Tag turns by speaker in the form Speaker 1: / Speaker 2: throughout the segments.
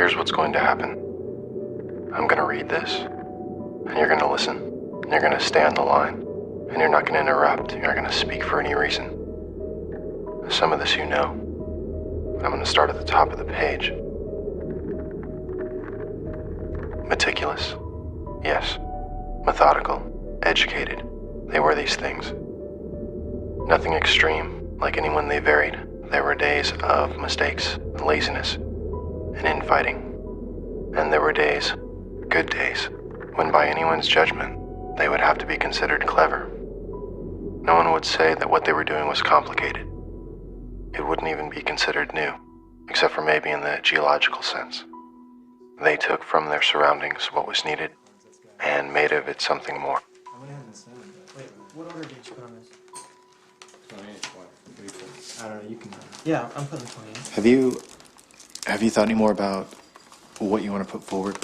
Speaker 1: Here's what's going to happen. I'm going to read this, and you're going to listen, and you're going to stay on the line, and you're not going to interrupt. You're not going to speak for any reason. Some of this you know. I'm going to start at the top of the page. Meticulous. Yes. Methodical. Educated. They were these things. Nothing extreme, like anyone they varied. There were days of mistakes, laziness, and infighting. And there were days, good days, when by anyone's judgment, they would have to be considered clever. No one would say that what they were doing was complicated. It wouldn't even be considered new, except for maybe in the geological sense. They took from their surroundings what was needed and made of it something more.
Speaker 2: Wait, what order did you put on this?
Speaker 3: 28, what?
Speaker 2: I don't know, you can... Yeah, I'm putting 28.
Speaker 3: Have you thought any more about what you want to put forward?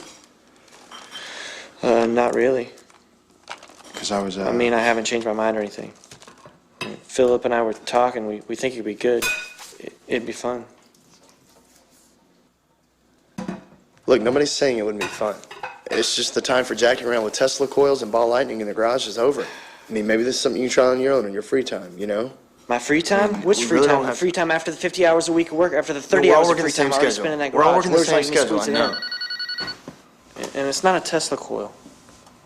Speaker 4: Not really.
Speaker 3: Because I was,
Speaker 4: I mean, I haven't changed my mind or anything. Philip and I were talking, we think it'd be good. It'd be fun.
Speaker 5: Look, nobody's saying it wouldn't be fun. It's just the time for jacking around with Tesla coils and ball lightning in the garage is over. I mean, maybe this is something you try on your own in your free time, you know?
Speaker 4: My free time? Which free
Speaker 5: really
Speaker 4: time?
Speaker 5: don't
Speaker 4: The
Speaker 5: have
Speaker 4: free time after the 50 hours a week of work, after the 30 hours of free time I already spent in that garage.
Speaker 5: We're all working the same
Speaker 4: Where's, like,
Speaker 5: schedule, I
Speaker 4: Miss
Speaker 5: know.
Speaker 4: Boots in? And it's not a Tesla coil.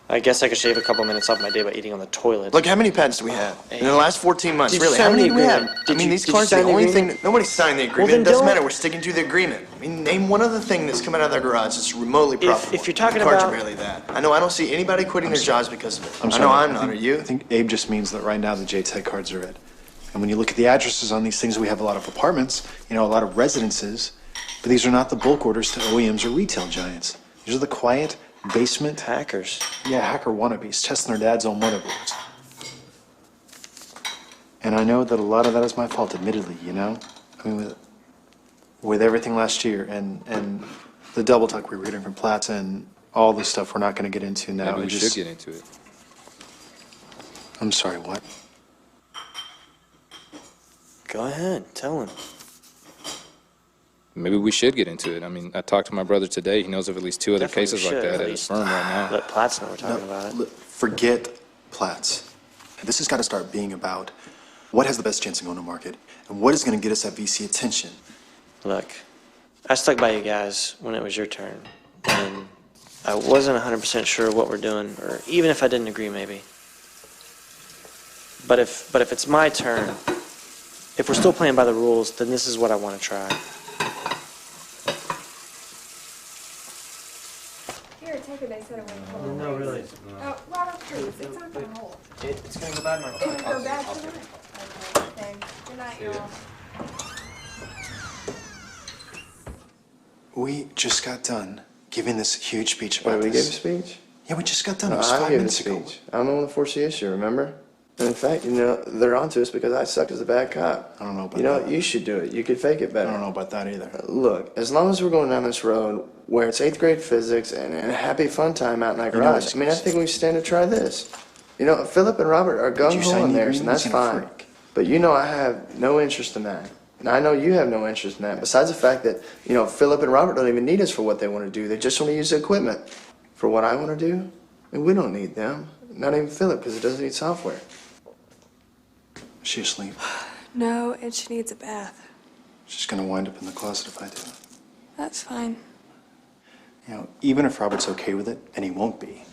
Speaker 4: I guess I could shave a couple minutes off my day by eating on the toilet.
Speaker 5: Look, how many patents do we have? In the last 14 months,
Speaker 4: Did you
Speaker 5: really? How
Speaker 4: sign
Speaker 5: many
Speaker 4: the
Speaker 5: do we have?
Speaker 4: agreement?
Speaker 5: I mean, these
Speaker 4: Did you
Speaker 5: cars, the
Speaker 4: sign the
Speaker 5: only
Speaker 4: agreement?
Speaker 5: thing... Nobody signed the agreement.
Speaker 4: then
Speaker 5: It doesn't
Speaker 4: don't.
Speaker 5: matter. We're sticking to the agreement. I mean, name one other thing that's coming out of that garage that's remotely profitable.
Speaker 4: If you're talking
Speaker 5: the cars
Speaker 4: about-
Speaker 5: are barely that. I know I don't see anybody quitting their jobs because of it.
Speaker 3: I'm
Speaker 5: I
Speaker 3: sorry.
Speaker 5: know I'm not. Are you?
Speaker 3: I think Abe just means that right now the JTEC cards are red. And when you look at the addresses on these things, we have a lot of apartments, you know, a lot of residences, but these are not the bulk orders to OEMs or retail giants. These are the quiet basement
Speaker 4: Hackers.
Speaker 3: Yeah, hacker wannabes, testing their dad's own motherboards. And I know that a lot of that is my fault, admittedly, you know? I mean, with everything last year and the double tuck we were getting from Plaza and all the stuff we're not going to get into now.
Speaker 6: Maybe we should get into it.
Speaker 3: I'm sorry, what?
Speaker 4: Go ahead, tell him.
Speaker 6: Maybe we should get into it. I mean, I talked to my brother today. He knows of at least 2 other
Speaker 4: Definitely
Speaker 6: cases like
Speaker 4: should,
Speaker 6: that
Speaker 4: at
Speaker 6: at his
Speaker 4: least.
Speaker 6: firm right now.
Speaker 4: Let Platts know we're talking about it.
Speaker 3: Forget Platts. This has got to start being about what has the best chance of going to market and what is going to get us that VC attention.
Speaker 4: Look, I stuck by you guys when it was your turn, and I wasn't 100% sure what we're doing, or even if I didn't agree, maybe. But if it's my turn, if we're still playing by the rules, then this is what I want to try.
Speaker 7: Here, take it. They said it wouldn't hold.
Speaker 2: No, really.
Speaker 7: Oh, Robert, please. It's not gonna hold.
Speaker 2: It's gonna go bad in my
Speaker 7: It's gonna go bad tonight. Okay, thanks. Good night, y'all.
Speaker 3: We just got done giving this huge speech
Speaker 5: Wait,
Speaker 3: about
Speaker 5: we gave a
Speaker 3: this.
Speaker 5: speech?
Speaker 3: Yeah, we just got done. It
Speaker 5: No,
Speaker 3: was
Speaker 5: I
Speaker 3: 5
Speaker 5: gave a
Speaker 3: minutes ago.
Speaker 5: speech. I don't want to force the issue, remember? And in fact, you know, they're onto us because I sucked as a bad cop.
Speaker 3: I don't know about
Speaker 5: You know,
Speaker 3: that.
Speaker 5: you should do it. You could fake it
Speaker 3: I
Speaker 5: better.
Speaker 3: don't know about that either.
Speaker 5: Look, as long as we're going down this road where it's 8th grade physics and a happy fun time out in that
Speaker 3: You know
Speaker 5: garage,
Speaker 3: what's-
Speaker 5: I mean, I think we stand to try this. You know, Philip and Robert are
Speaker 3: Did you
Speaker 5: gung-ho
Speaker 3: sign
Speaker 5: in
Speaker 3: the
Speaker 5: theirs, and
Speaker 3: agreement?
Speaker 5: that's
Speaker 3: You know,
Speaker 5: fine.
Speaker 3: freak.
Speaker 5: But you know I have no interest in that. And I know you have no interest in that, besides the fact that, you know, Philip and Robert don't even need us for what they want to do. They just want to use the equipment. For what I want to do, I mean, we don't need them. Not even Philip, because it doesn't need software.
Speaker 3: Is she asleep?
Speaker 7: No, and she needs a bath.
Speaker 3: She's going to wind up in the closet if I do it.
Speaker 7: That's fine.
Speaker 3: You know, even if Robert's okay with it, and he won't be,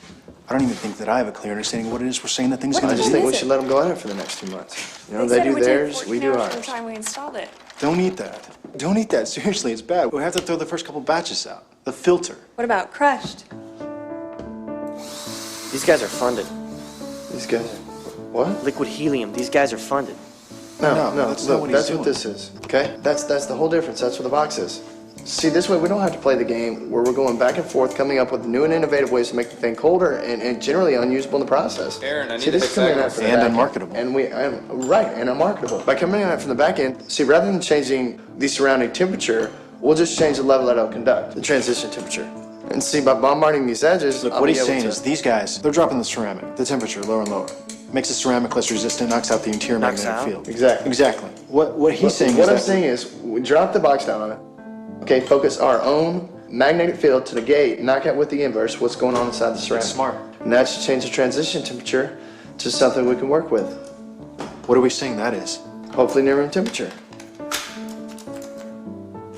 Speaker 3: I don't even think that I have a clear understanding of what it is we're saying that thing's
Speaker 7: What
Speaker 3: going
Speaker 5: I
Speaker 3: to
Speaker 5: just
Speaker 3: do.
Speaker 5: think we
Speaker 7: is it?
Speaker 5: should let them go at it for the next 2 months. You know,
Speaker 7: They said
Speaker 5: they
Speaker 7: it
Speaker 5: do
Speaker 7: would take
Speaker 5: theirs,
Speaker 7: 14
Speaker 5: we do
Speaker 7: hours
Speaker 5: ours.
Speaker 7: from the time we installed it.
Speaker 3: Don't eat that. Don't eat that. Seriously, it's bad. We'll have to throw the first couple batches out. The filter.
Speaker 7: What about crushed?
Speaker 4: These guys are funded.
Speaker 5: These guys, what?
Speaker 4: Liquid helium, these guys are funded.
Speaker 3: No,
Speaker 5: No,
Speaker 3: that's
Speaker 5: look,
Speaker 3: not what he's
Speaker 5: that's
Speaker 3: doing.
Speaker 5: what this is, okay? That's the whole difference. That's what the box is. See, this way we don't have to play the game where we're going back and forth, coming up with new and innovative ways to make the thing colder and generally unusable in the process.
Speaker 6: Aaron, I need
Speaker 5: see, this
Speaker 6: to
Speaker 5: is coming in
Speaker 6: hexagonal
Speaker 5: at from the
Speaker 3: and
Speaker 5: back end.
Speaker 3: unmarketable.
Speaker 5: And unmarketable. By coming in at from the back end, see, rather than changing the surrounding temperature, we'll just change the level that it'll conduct, the transition temperature. And see, by bombarding these edges,
Speaker 3: Look,
Speaker 5: I'll
Speaker 3: what
Speaker 5: be
Speaker 3: he's
Speaker 5: able
Speaker 3: saying
Speaker 5: to-
Speaker 3: is these guys, they're dropping the ceramic, the temperature lower and lower. Makes the ceramic less resistant, knocks out the interior
Speaker 4: Knocks
Speaker 3: magnetic
Speaker 4: out?
Speaker 3: field.
Speaker 5: Exactly.
Speaker 3: What he's saying
Speaker 5: What
Speaker 3: is
Speaker 5: I'm
Speaker 3: that
Speaker 5: saying is, we drop the box down on it. Okay, focus our own magnetic field to the gate, knock out with the inverse what's going on inside the ceramic.
Speaker 3: That's smart.
Speaker 5: And that should change the transition temperature to something we can work with.
Speaker 3: What are we saying that is?
Speaker 5: Hopefully near room temperature.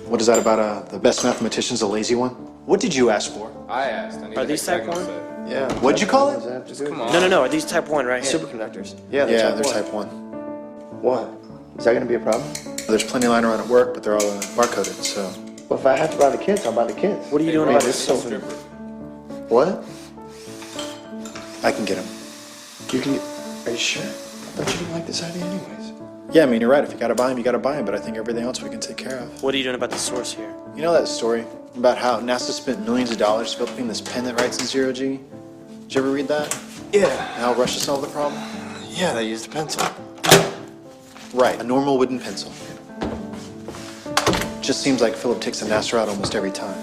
Speaker 3: What is that about the best mathematician's a lazy one? What did you ask for?
Speaker 6: I asked. I need
Speaker 4: Are
Speaker 6: a
Speaker 4: these type
Speaker 6: hexagonal
Speaker 4: one?
Speaker 6: set.
Speaker 5: Yeah.
Speaker 3: What'd you call it?
Speaker 5: What does that have to do with
Speaker 6: Come on.
Speaker 4: No. Are these type 1 right here?
Speaker 5: Superconductors.
Speaker 3: Yeah, they're
Speaker 5: one.
Speaker 3: type 1.
Speaker 5: What? Is that going to be a problem?
Speaker 3: There's plenty lying around at work, but they're all barcoded, so.
Speaker 5: Well, if I have to buy the kits, I'll buy the kits.
Speaker 4: What are you doing
Speaker 5: Hey,
Speaker 4: about
Speaker 5: this
Speaker 4: this?
Speaker 5: is something. What?
Speaker 3: I can get them.
Speaker 5: You can. Are you sure? I thought you didn't like this idea, anyways.
Speaker 3: Yeah, I mean, you're right. If you gotta buy them, you gotta buy them, but I think everything else we can take care of.
Speaker 4: What are you doing about the source here?
Speaker 3: You know that story about how NASA spent millions of dollars developing this pen that writes in zero G? Did you ever read that?
Speaker 5: Yeah.
Speaker 3: And how Russia solved the problem?
Speaker 5: Yeah, they used a pencil.
Speaker 3: Right, a normal wooden pencil. Just seems like Philip takes the NASA route almost every time.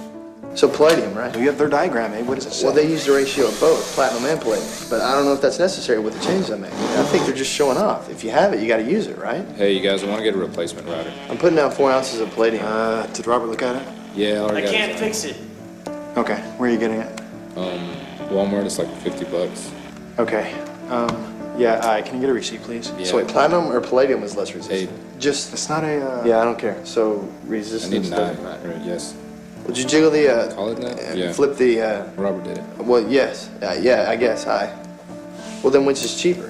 Speaker 5: So palladium, right?
Speaker 3: You have their diagram, eh? What does it say?
Speaker 5: Well, they used a ratio of both, platinum and palladium. But I don't know if that's necessary with the changes I made. I think they're just showing off. If you have it, you got to use it, right?
Speaker 6: Hey, you guys, I want to get a replacement router.
Speaker 5: I'm putting down 4 ounces of palladium.
Speaker 3: Did Robert look at it?
Speaker 6: Yeah, I
Speaker 4: I
Speaker 6: already got
Speaker 4: can't
Speaker 6: it.
Speaker 4: fix it.
Speaker 3: Okay, where are you getting it?
Speaker 6: Walmart, it's like $50.
Speaker 3: Okay, can you get a receipt, please?
Speaker 6: Yeah.
Speaker 5: So wait, platinum or palladium is less
Speaker 6: Hey,
Speaker 5: resistant?
Speaker 3: Just, it's not a,
Speaker 5: Yeah, I don't care. So
Speaker 6: I
Speaker 5: resistance.
Speaker 6: need a 9.
Speaker 5: doesn't matter.
Speaker 6: Or, yes.
Speaker 5: Would you jiggle the
Speaker 6: Call it that?
Speaker 5: and
Speaker 6: Yeah.
Speaker 5: flip the
Speaker 6: Robert did it.
Speaker 5: well, yes. Yeah, I guess. Well, then which is cheaper?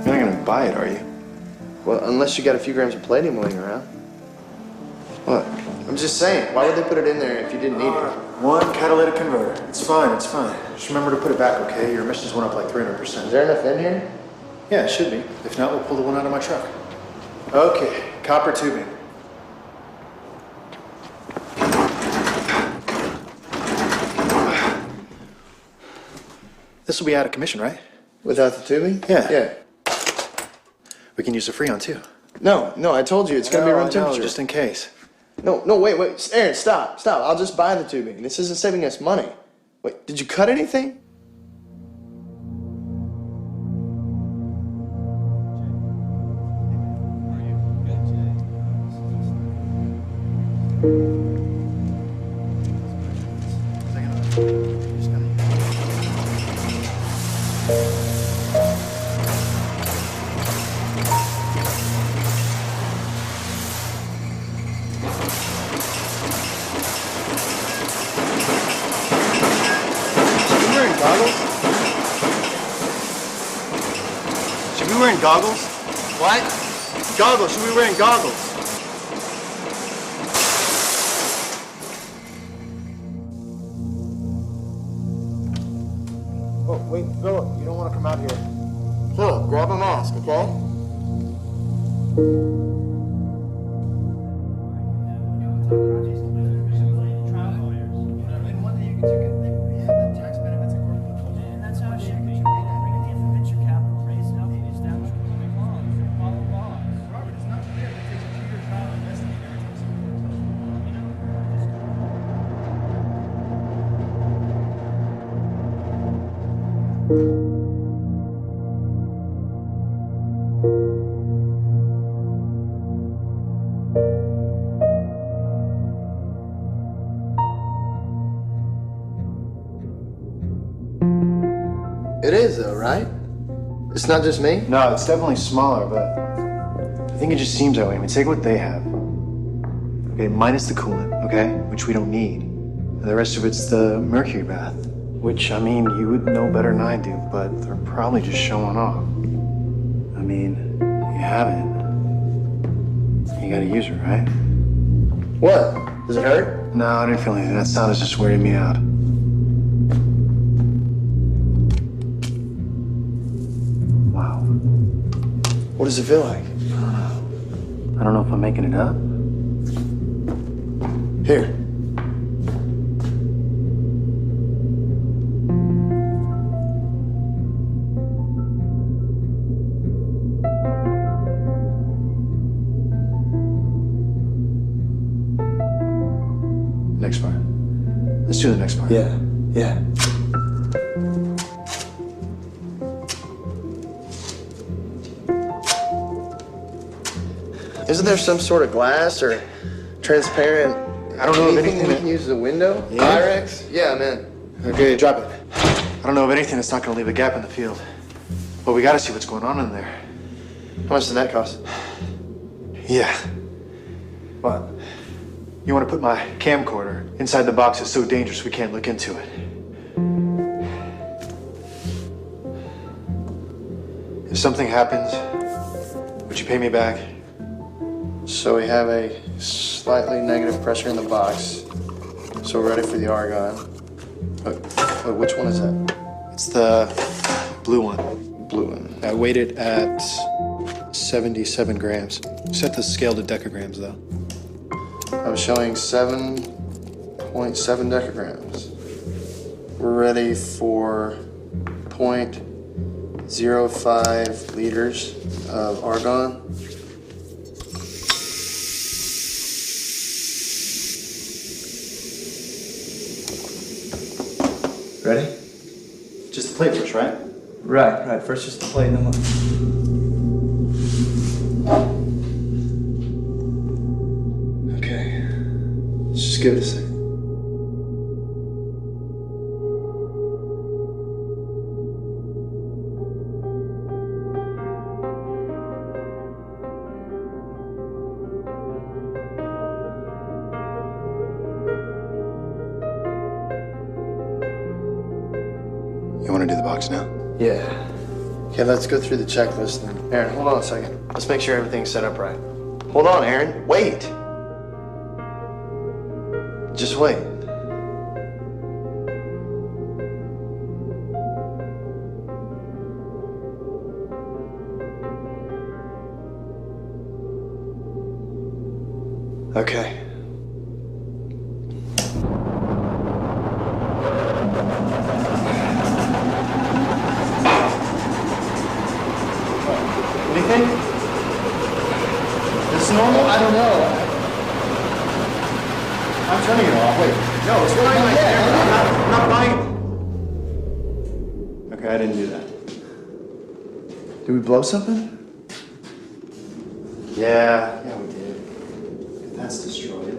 Speaker 3: you're not gonna buy it, are you?
Speaker 5: Well, unless you got a few grams of palladium laying around. What? I'm just saying, why would they put it in there if you didn't need it?
Speaker 3: One catalytic converter. It's fine, it's fine. Just remember to put it back, okay? Your emissions went up like 300%.
Speaker 5: Is there enough in here?
Speaker 3: Yeah, it should be. If not, we'll pull the one out of my truck. Okay, copper tubing. This will be out of commission, right?
Speaker 5: Without the tubing?
Speaker 3: Yeah.
Speaker 5: Yeah.
Speaker 3: We can use the Freon too.
Speaker 5: No, I told you it's gonna be room
Speaker 3: No,
Speaker 5: temperature.
Speaker 3: just in case.
Speaker 5: No, wait, Aaron, stop. I'll just buy the tubing. This isn't saving us money. Wait, did you cut anything? Should we be wearing goggles? What? Goggles. Should we be wearing goggles?
Speaker 3: Oh, wait, Philip, you don't want to come out here.
Speaker 5: Philip, grab a mask, okay? It is though, right? It's not just me?
Speaker 3: No, it's definitely smaller, but I think it just seems that way. I mean, take what they have. Okay, minus the coolant, okay, which we don't need. And the rest of it's the mercury bath, which, I mean, you would know better than I do, but they're probably just showing off. I mean, you have it. You gotta use it, right?
Speaker 5: What? Does it hurt?
Speaker 3: No, I didn't feel anything. That sound is just weirding me out. Wow.
Speaker 5: What does it feel like?
Speaker 3: I don't know if I'm making it up.
Speaker 5: Here.
Speaker 3: Next part. Let's do the next part.
Speaker 5: Yeah. Isn't there some sort of glass or transparent
Speaker 3: I don't know of
Speaker 5: anything
Speaker 3: anything
Speaker 5: we
Speaker 3: that...
Speaker 5: can use as a window?
Speaker 3: Yeah?
Speaker 5: Pyrex? Yeah, I'm in.
Speaker 3: Okay, drop it. I don't know of anything that's not gonna leave a gap in the field. But we gotta see what's going on in there.
Speaker 5: How much does that cost?
Speaker 3: Yeah.
Speaker 5: What?
Speaker 3: You wanna put my camcorder inside the box that's so dangerous we can't look into it. If something happens, would you pay me back?
Speaker 5: So we have a slightly negative pressure in the box. So we're ready for the argon. Wait, which one is that?
Speaker 3: It's the blue one.
Speaker 5: Blue one.
Speaker 3: I weighed it at 77 grams. Set the scale to decagrams, though.
Speaker 5: I'm showing 7.7 decagrams. We're ready for 0.05 liters of argon. Ready?
Speaker 3: Just the plate first, right?
Speaker 5: Right. First just the plate, then we'll... Okay. Let's just give it a second.
Speaker 3: You want to do the box now?
Speaker 5: Yeah. Okay, let's go through the checklist then. Aaron, hold on a second. Let's make sure everything's set up right. Hold on, Aaron. Wait. Just wait. Okay. Anything? This normal? I don't know.
Speaker 3: I'm turning it off. Wait.
Speaker 5: No, it's fine like that.
Speaker 3: I'm not buying it. Okay, I didn't do that.
Speaker 5: Did we blow something?
Speaker 3: Yeah, we did. That's destroyed.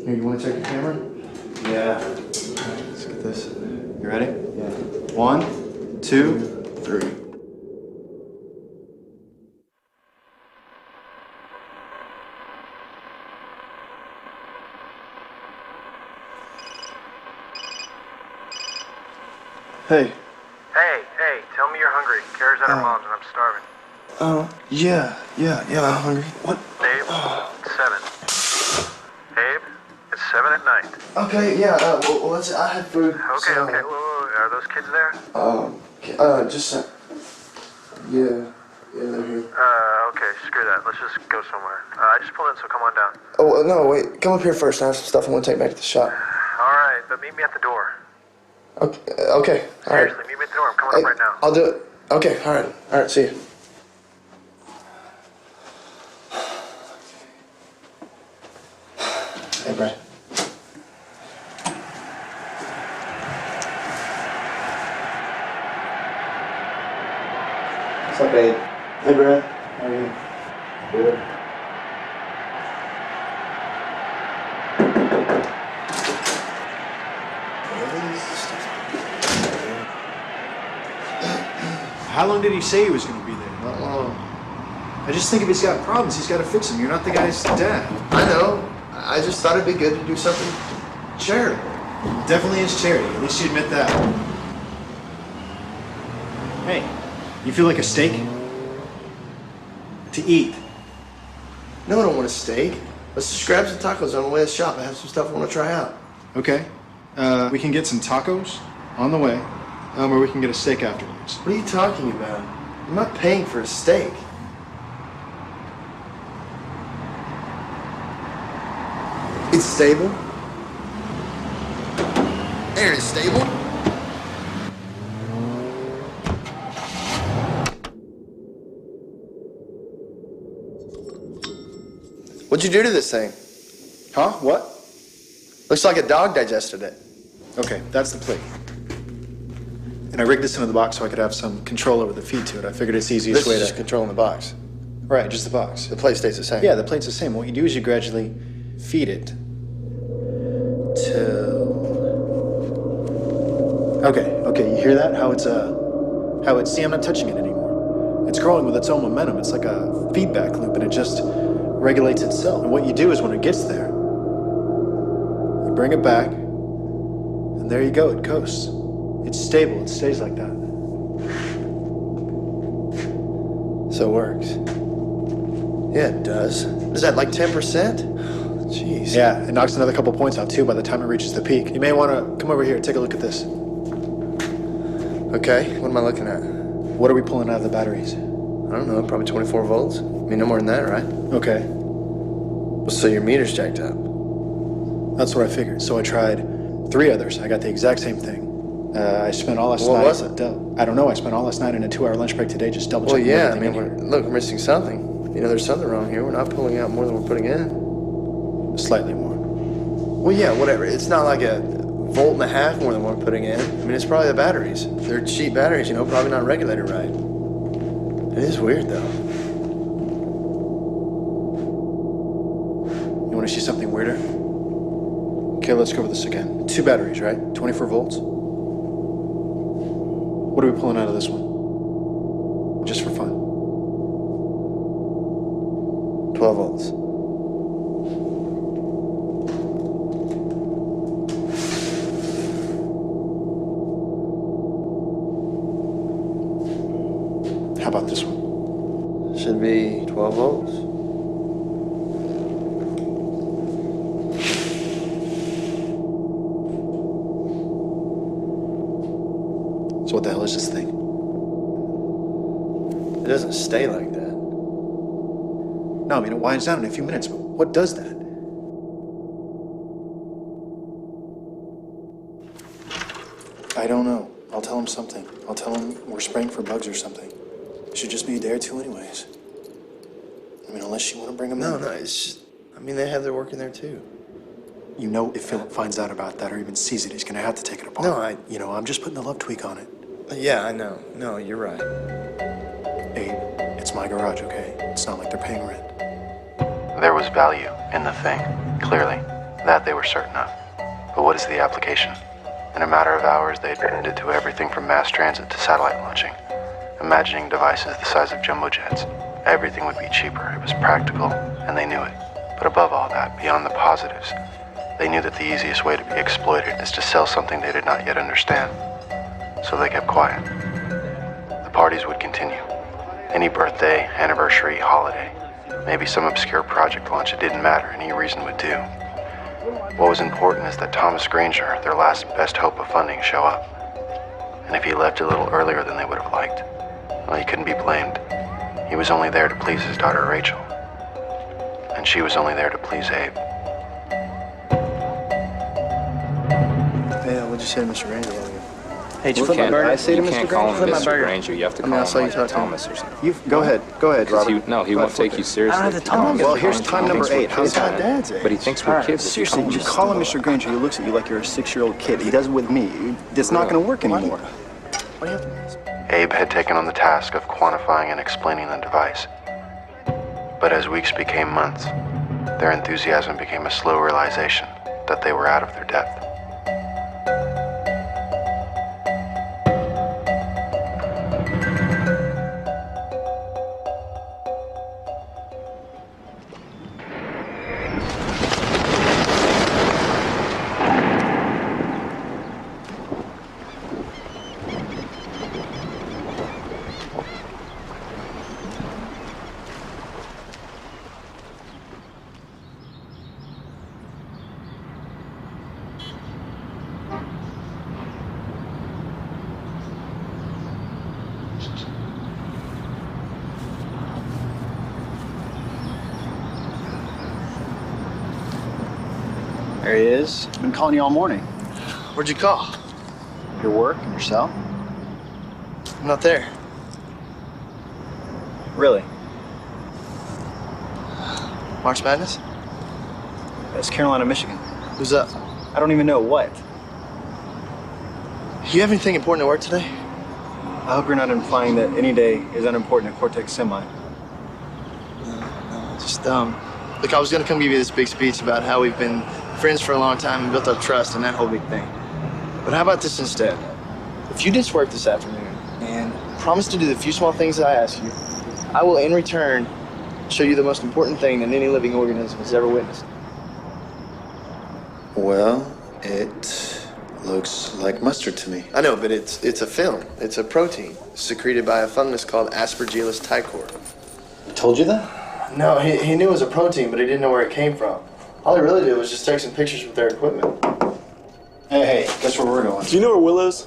Speaker 5: Here, you want to check your camera?
Speaker 3: Yeah.
Speaker 5: Alright, let's get this.
Speaker 3: You ready?
Speaker 5: Yeah.
Speaker 3: 1, 2, 3.
Speaker 5: Hey.
Speaker 1: Hey, tell me you're hungry. Kara's at her mom's and I'm starving.
Speaker 5: Yeah, I'm hungry. What?
Speaker 1: Dave, it's 7. Abe, it's 7 at night.
Speaker 5: Okay, yeah, well, let's, I had food.
Speaker 1: Okay,
Speaker 5: so,
Speaker 1: okay. Whoa. Are those kids there?
Speaker 5: Just, yeah, they're here.
Speaker 1: Okay, screw that. Let's just go somewhere. I just pulled in, so come on down.
Speaker 5: Oh, no, wait, come up here first. I have some stuff I want to take back to the shop.
Speaker 1: Alright, but meet me at the door.
Speaker 5: Okay, all right.
Speaker 1: Seriously, meet me at the door. I'm coming up right now.
Speaker 5: I'll do it. Okay, all right, see you. Hey, Brad. What's up, babe?
Speaker 3: Hey, Brad. How are you? Good. How long did he say he was going to be there?
Speaker 5: Not long.
Speaker 3: I just think if he's got problems, he's got to fix them. You're not the guy's dad.
Speaker 5: I know. I just thought it'd be good to do something charitable.
Speaker 3: Definitely is charity. At least you admit that. Hey, you feel like a steak? To eat.
Speaker 5: No, I don't want a steak. Let's just grab some tacos on the way to the shop. I have some stuff I want to try out.
Speaker 3: Okay. We can get some tacos on the way, or we can get a steak afterwards.
Speaker 5: What are you talking about? I'm not paying for a steak. It's stable. Aaron, it's stable. What'd you do to this thing?
Speaker 3: Huh? What?
Speaker 5: Looks like a dog digested it.
Speaker 3: Okay, that's the plate. And I rigged this into the box so I could have some control over the feed to it. I figured it's the easiest
Speaker 5: This
Speaker 3: way
Speaker 5: is
Speaker 3: to...
Speaker 5: just controlling the box.
Speaker 3: Right, just the box.
Speaker 5: The plate stays the same.
Speaker 3: Yeah, the plate's the same. What you do is you gradually feed it Okay, you hear that? How it's, see, I'm not touching it anymore. It's growing with its own momentum. It's like a feedback loop, and it just regulates itself. And what you do is when it gets there, you bring it back, and there you go, it coasts. It's stable, it stays like that.
Speaker 5: So it works. Yeah, it does. Is that like 10%? Jeez.
Speaker 3: Yeah, it knocks another couple points out too by the time it reaches the peak. You may want to come over here, take a look at this.
Speaker 5: Okay, what am I looking at?
Speaker 3: What are we pulling out of the batteries?
Speaker 5: I don't know, probably 24 volts. I mean, no more than that, right?
Speaker 3: Okay,
Speaker 5: So your meter's jacked up.
Speaker 3: that's what I figured. So I tried 3 others. I got the exact same thing. I spent all last night.
Speaker 5: What was it?
Speaker 3: I don't know. I spent all last night in a 2-hour lunch break today just double
Speaker 5: Well,
Speaker 3: checking
Speaker 5: yeah, I
Speaker 3: everything
Speaker 5: mean,
Speaker 3: in here.
Speaker 5: look, we're missing something. You know, there's something wrong here. We're not pulling out more than we're putting in.
Speaker 3: Slightly more.
Speaker 5: Well, yeah, whatever. It's not like a volt and a half more than we're putting in. I mean, it's probably the batteries. They're cheap batteries, you know, probably not regulated right. It is weird, though.
Speaker 3: You want to see something weirder? Okay, let's go over this again. 2 batteries, right? 24 volts. What are we pulling out of this one? Just for fun.
Speaker 5: 12 volts.
Speaker 3: How about this one?
Speaker 5: Should be 12 volts.
Speaker 3: So what the hell is this thing?
Speaker 5: It doesn't stay like that.
Speaker 3: No, I mean, it winds down in a few minutes, but what does that? I don't know. I'll tell him something. I'll tell him we're spraying for bugs or something. It should just be a day or 2 anyways. I mean, unless you want to bring him in.
Speaker 5: No, it's just, I mean, they have their work in there, too.
Speaker 3: You know, if Philip finds out about that or even sees it, he's going to have to take it apart.
Speaker 5: No,
Speaker 3: I'm just putting the love tweak on it.
Speaker 5: Yeah, I know. No, you're right.
Speaker 3: Abe, it's my garage, okay? It's not like they're paying rent.
Speaker 1: There was value in the thing, clearly. That they were certain of. But what is the application? In a matter of hours, they had turned it to everything from mass transit to satellite launching. Imagining devices the size of jumbo jets. Everything would be cheaper. It was practical, and they knew it. But above all that, beyond the positives, they knew that the easiest way to be exploited is to sell something they did not yet understand. So they kept quiet. The parties would continue. Any birthday, anniversary, holiday, maybe some obscure project launch, it didn't matter. Any reason would do. What was important is that Thomas Granger, their last best hope of funding, show up. And if he left a little earlier than they would have liked, well, he couldn't be blamed. He was only there to please his daughter Rachel. And she was only there to please Abe.
Speaker 5: Hey, what'd you say to Mr. Granger while ago?
Speaker 2: Hey, did you
Speaker 6: You
Speaker 2: flip my
Speaker 6: can't,
Speaker 2: burger?
Speaker 5: I say to
Speaker 6: you
Speaker 5: Mr.
Speaker 6: can't call him
Speaker 2: Flip my
Speaker 6: Mr.
Speaker 2: burger.
Speaker 6: Granger. You have to
Speaker 5: I mean,
Speaker 6: call
Speaker 5: I saw
Speaker 6: him
Speaker 5: you
Speaker 6: like
Speaker 5: talk to him.
Speaker 6: Thomas or something.
Speaker 3: You go ahead, Robert.
Speaker 6: He won't take you seriously.
Speaker 2: I don't have the time.
Speaker 3: Well, here's time number 8. How's
Speaker 5: It's not
Speaker 3: that?
Speaker 5: Dad's age.
Speaker 6: But he thinks we're kids.
Speaker 8: Seriously, you call him Mr. Granger. He looks at you like you're a 6-year-old kid. He does it with me. It's not going to work anymore.
Speaker 5: Why do you have to ask?
Speaker 1: Abe had taken on the task of quantifying and explaining the device. But as weeks became months, their enthusiasm became a slow realization that they were out of their depth.
Speaker 8: There he is. Been calling you all morning.
Speaker 5: Where'd you call?
Speaker 8: Your work and yourself?
Speaker 5: I'm not there.
Speaker 8: Really?
Speaker 5: March Madness?
Speaker 8: That's Carolina, Michigan.
Speaker 5: Who's up?
Speaker 8: I don't even know what.
Speaker 5: You have anything important at work today?
Speaker 8: I hope you're not implying that any day is unimportant at Cortex Semi.
Speaker 5: No, just Look, I was gonna come give you this big speech about how we've been friends for a long time and built up trust and that whole big thing. But how about this instead? If you ditch work this afternoon and promise to do the few small things that I ask you, I will in return show you the most important thing that any living organism has ever witnessed.
Speaker 3: Well, it looks like mustard to me.
Speaker 5: I know, but it's a film. It's a protein secreted by a fungus called Aspergillus ticor.
Speaker 3: Told you that?
Speaker 5: No, he knew it was a protein, but he didn't know where it came from. All he really did was just take some pictures with their equipment.
Speaker 3: Hey, guess where we're going?
Speaker 9: Do you know where Will is?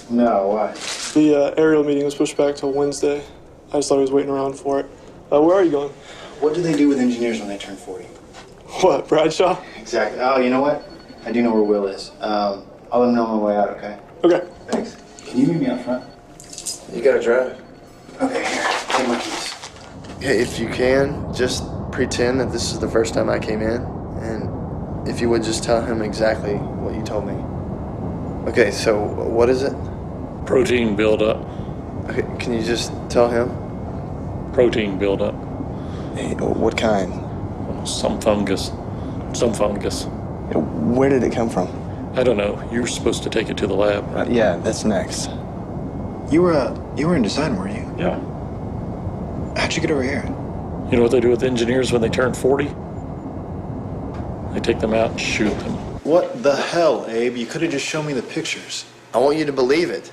Speaker 3: No, why?
Speaker 9: The aerial meeting was pushed back till Wednesday. I just thought he was waiting around for it. Where are you going?
Speaker 3: What do they do with engineers when they turn 40?
Speaker 9: What, Bradshaw?
Speaker 3: Exactly. Oh, you know what? I do know where Will is. I'll let him know on my way out, okay?
Speaker 9: Okay.
Speaker 3: Thanks. Can you meet me out front?
Speaker 5: You gotta drive.
Speaker 3: Okay, here. Take my keys.
Speaker 5: Hey, if you can, just pretend that this is the first time I came in, and if you would just tell him exactly what you told me. Okay, so what is it?
Speaker 10: Protein buildup.
Speaker 5: Okay, can you just tell him?
Speaker 10: Protein buildup.
Speaker 5: Hey, what kind?
Speaker 10: Some fungus. Some fungus.
Speaker 5: Where did it come from?
Speaker 10: I don't know. You were supposed to take it to the lab.
Speaker 5: Yeah, that's next.
Speaker 3: You were in design, weren't you?
Speaker 10: Yeah.
Speaker 3: How'd you get over here?
Speaker 10: You know what they do with engineers when they turn 40? They take them out and shoot them.
Speaker 3: What the hell, Abe? You could have just shown me the pictures.
Speaker 5: I want you to believe it.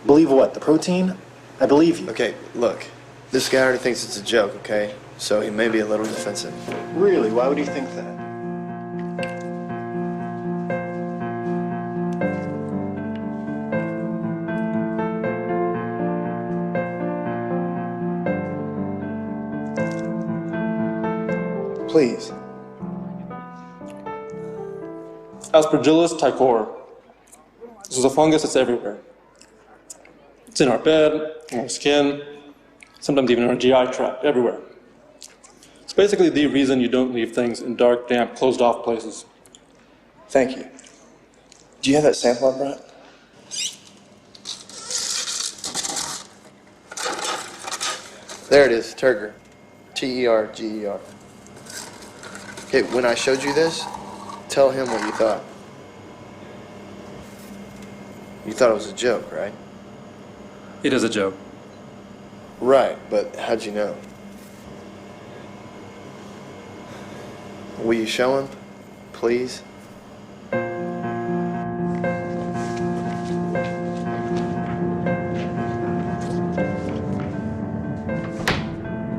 Speaker 3: Believe what? The protein? I believe you.
Speaker 5: Okay, look. This guy already thinks it's a joke, okay? So he may be a little defensive.
Speaker 3: Really? Why would you think that?
Speaker 5: Please.
Speaker 9: Aspergillus ticor. This is a fungus that's everywhere. It's in our bed, in our skin, sometimes even in our GI tract, everywhere. It's basically the reason you don't leave things in dark, damp, closed-off places.
Speaker 5: Thank you. Do you have that sample I brought? There it is, Turger. T-E-R-G-E-R. Okay, when I showed you this, tell him what you thought. You thought it was a joke, right?
Speaker 9: It is a joke.
Speaker 5: Right, but how'd you know? Will you show him, please?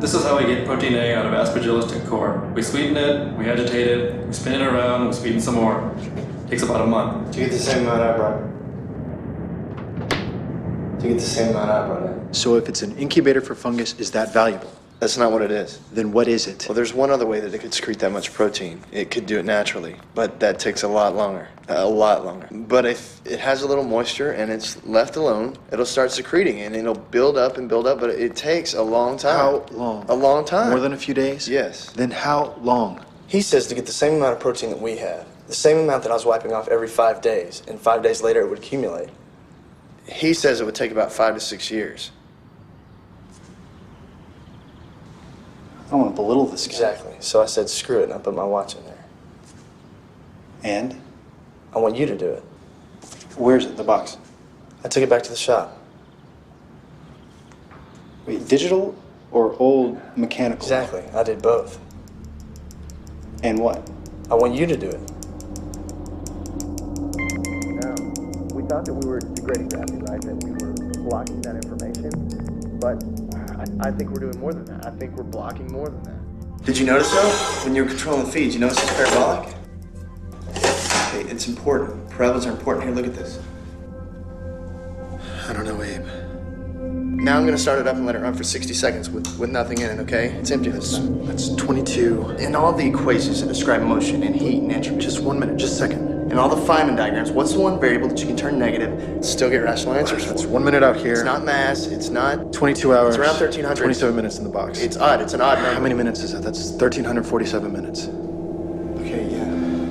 Speaker 9: This is how we get protein A out of Aspergillus ticor. We sweeten it, we agitate it, we spin it around, we sweeten some more. Takes about a month.
Speaker 5: To get the same amount I brought. To get the same amount I brought in.
Speaker 3: So if it's an incubator for fungus, is that valuable?
Speaker 5: That's not what it is.
Speaker 3: Then what is it?
Speaker 5: Well, there's one other way that it could secrete that much protein. It could do it naturally, but that takes a lot longer. A lot longer. But if it has a little moisture and it's left alone, it'll start secreting and it'll build up and build up, but it takes a long time.
Speaker 3: How long?
Speaker 5: A long time.
Speaker 3: More than a few days?
Speaker 5: Yes.
Speaker 3: Then how long?
Speaker 5: He says to get the same amount of protein that we have, the same amount that I was wiping off every 5 days, and 5 days later it would accumulate. He says it would take about 5 to 6 years.
Speaker 3: I don't want to belittle this guy.
Speaker 5: Exactly. So I said, screw it, and I put my watch in there.
Speaker 3: And?
Speaker 5: I want you to do it.
Speaker 3: Where's it? The box?
Speaker 5: I took it back to the shop.
Speaker 3: Wait, digital or old mechanical?
Speaker 5: Exactly. I did both.
Speaker 3: And what?
Speaker 5: I want you to do it. Now, we thought that we were degrading gravity, right? That we were blocking that information. But I think we're doing more than that. I think we're blocking more than that. Did you notice, though? When you were controlling the feeds, you notice it's parabolic? Okay, it's important. Parabolas are important. Here, look at this.
Speaker 3: I don't know, Abe.
Speaker 5: Now I'm going to start it up and let it run for 60 seconds with nothing in it, okay? It's empty this time.
Speaker 3: That's 22.
Speaker 5: And all the equations that describe motion and heat and entropy.
Speaker 3: Just 1 minute, just a second.
Speaker 5: And all the Feynman diagrams, what's the one variable that you can turn negative and still get rational answers for?
Speaker 3: That's 1 minute out here.
Speaker 5: It's not mass, it's not...
Speaker 3: 22 hours.
Speaker 5: It's around 1,300.
Speaker 3: 27 minutes in the box.
Speaker 5: It's odd, it's an odd number.
Speaker 3: How many minutes is that? That's 1,347 minutes.
Speaker 5: Okay, yeah,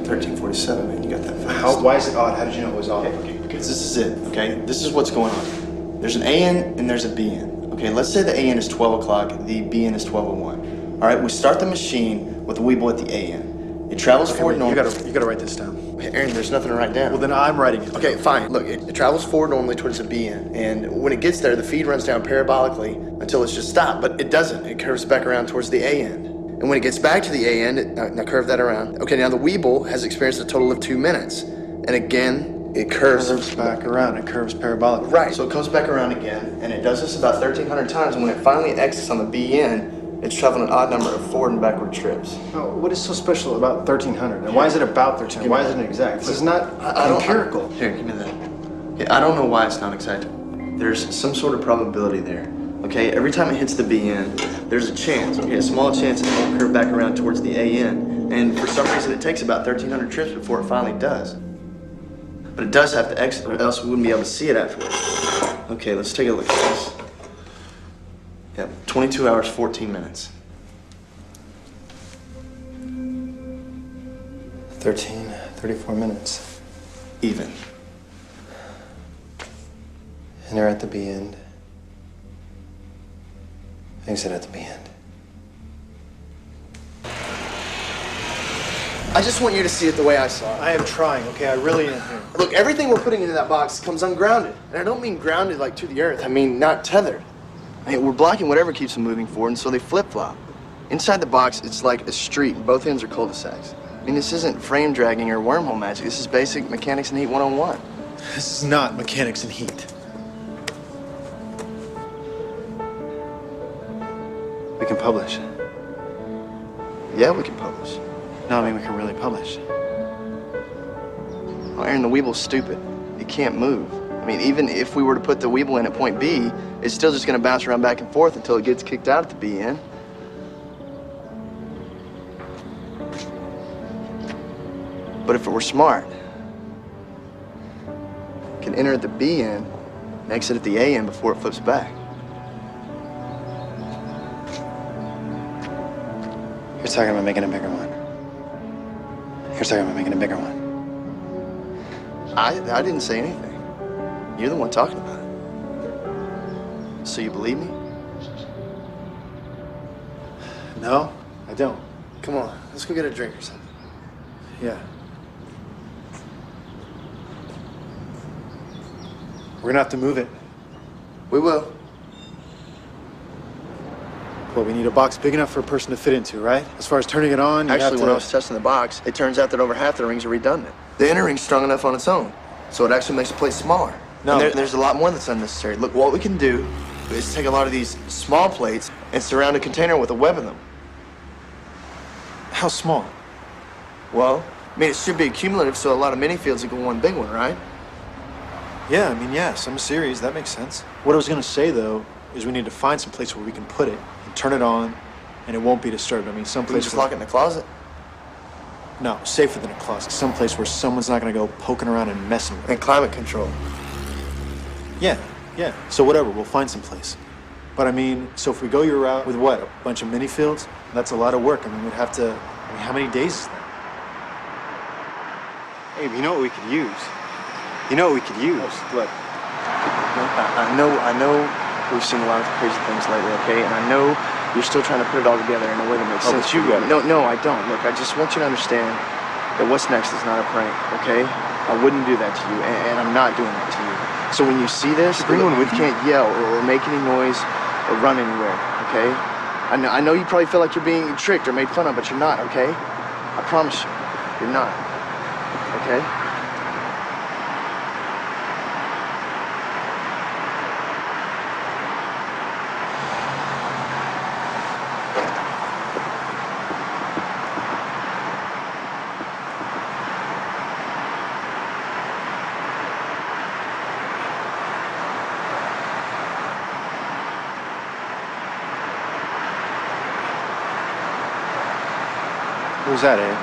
Speaker 5: 1347, man, you got that fast.
Speaker 3: Why is it odd? How did you know it was odd?
Speaker 5: Okay, because this is it, okay? This is what's going on. There's an AN and there's a BN. Okay, let's say the AN is 12 o'clock, the BN is 12:01. All right, we start the machine with the Weeble at the AN. It travels forward normally.
Speaker 3: You gotta write this down.
Speaker 5: Hey, Aaron, there's nothing to write down.
Speaker 3: Well, then I'm writing it.
Speaker 5: Okay, fine. Look, it travels forward normally towards the BN, and when it gets there, the feed runs down parabolically until it's just stopped, but it doesn't. It curves back around towards the AN. And when it gets back to the AN, now curve that around. Okay, now the Weeble has experienced a total of 2 minutes. And again, it curves
Speaker 3: back around. It curves parabolically.
Speaker 5: Right, so it comes back around again, and it does this about 1,300 times, and when it finally exits on the BN, it's traveling an odd number of forward and backward trips.
Speaker 3: Oh, what is so special about 1,300? And why is it about 1,300? Why isn't it exact? This is not empirical.
Speaker 5: Here, give me that. Yeah, I don't know why it's not exact. There's some sort of probability there. Okay, every time it hits the BN, there's a chance, okay, a small chance it won't curve back around towards the AN. And for some reason, it takes about 1,300 trips before it finally does. But it does have to exit, or else we wouldn't be able to see it afterwards. Okay, let's take a look at this. Yep, 22 hours, 14 minutes.
Speaker 3: 34 minutes.
Speaker 5: Even.
Speaker 3: And they're at the B end. Exit at the B end.
Speaker 5: I just want you to see it the way I saw it.
Speaker 3: I am trying, okay? I really am here.
Speaker 5: Look, everything we're putting into that box comes ungrounded. And I don't mean grounded like to the earth. I mean not tethered. I mean, we're blocking whatever keeps them moving forward, and so they flip-flop. Inside the box, it's like a street, and both ends are cul-de-sacs. I mean, this isn't frame dragging or wormhole magic. This is basic mechanics and heat 101.
Speaker 3: This is not mechanics and heat. We can publish.
Speaker 5: Yeah, we can publish.
Speaker 3: No, I mean we can really publish.
Speaker 5: Well, Aaron, the Weeble's stupid. It can't move. I mean, even if we were to put the Weeble in at point B, it's still just going to bounce around back and forth until it gets kicked out at the B end. But if it were smart, it can enter at the B end and exit at the A end before it flips back.
Speaker 3: You're talking about making a bigger one. You're talking about making a bigger one.
Speaker 5: I didn't say anything. You're the one talking about it. So you believe me?
Speaker 3: No, I don't.
Speaker 5: Come on, let's go get a drink or something.
Speaker 3: Yeah. We're gonna have to move it.
Speaker 5: We will.
Speaker 3: Well, we need a box big enough for a person to fit into, right? As far as turning it on, you have
Speaker 5: Actually,
Speaker 3: to...
Speaker 5: when I was testing the box, it turns out that over half the rings are redundant. The inner ring's strong enough on its own, so it actually makes the plate smaller.
Speaker 3: No.
Speaker 5: And there's a lot more that's unnecessary. Look, what we can do is take a lot of these small plates and surround a container with a web in them.
Speaker 3: How small?
Speaker 5: Well, I mean, it should be cumulative, so a lot of mini fields equal one big one, right?
Speaker 3: Yeah, I mean, yeah, some series, that makes sense. What I was gonna say, though, is we need to find some place where we can put it and turn it on, and it won't be disturbed. I mean, some
Speaker 5: We can
Speaker 3: place
Speaker 5: just
Speaker 3: where...
Speaker 5: lock it in the closet.
Speaker 3: No, safer than a closet. Some place where someone's not gonna go poking around and messing with it.
Speaker 5: And climate control.
Speaker 3: Yeah. So whatever, we'll find some place. But I mean, so if we go your route with what, a bunch of mini fields? That's a lot of work. I mean, we'd have to, I mean, how many days is that?
Speaker 8: Abe, you know what we could use? You know what we could use?
Speaker 3: What?
Speaker 5: I know we've seen a lot of crazy things lately, okay? And I know you're still trying to put it all together in a way that makes sense.
Speaker 3: But you got it.
Speaker 5: No, I don't. Look, I just want you to understand that what's next is not a prank, okay? I wouldn't do that to you, and I'm not doing that to you. So when you see this,
Speaker 8: Bring one with
Speaker 5: you can't yell or make any noise or run anywhere, okay? I know you probably feel like you're being tricked or made fun of, but you're not, okay? I promise you, you're not, okay?
Speaker 3: What was that, Abe?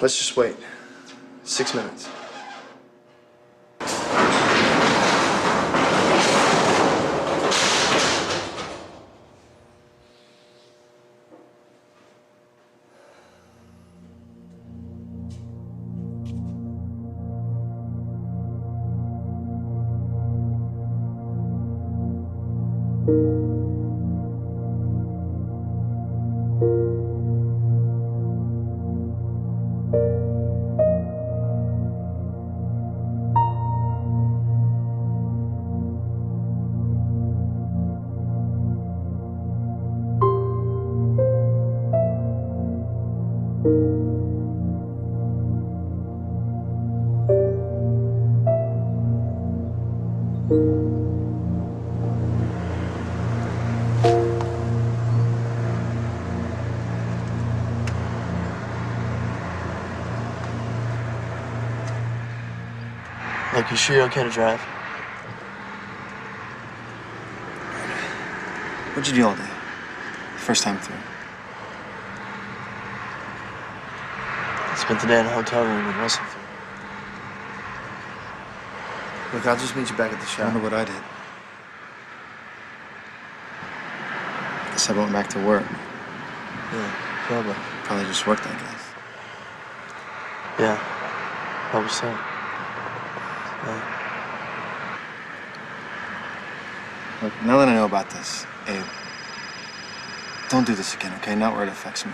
Speaker 5: Let's just wait. 6 minutes.
Speaker 2: Look, you sure you're okay to drive?
Speaker 3: What'd you do all day? First time through.
Speaker 2: I spent the day in a hotel room in Russellfield.
Speaker 5: Look, I'll just meet you back at the
Speaker 3: I
Speaker 5: shop.
Speaker 3: wonder what I did. Guess I went back to work.
Speaker 2: Yeah, probably.
Speaker 3: Probably just worked, I guess.
Speaker 2: Yeah, probably so. Yeah.
Speaker 3: Look, now that I know about this, Abe, don't do this again, okay? Not where it affects me.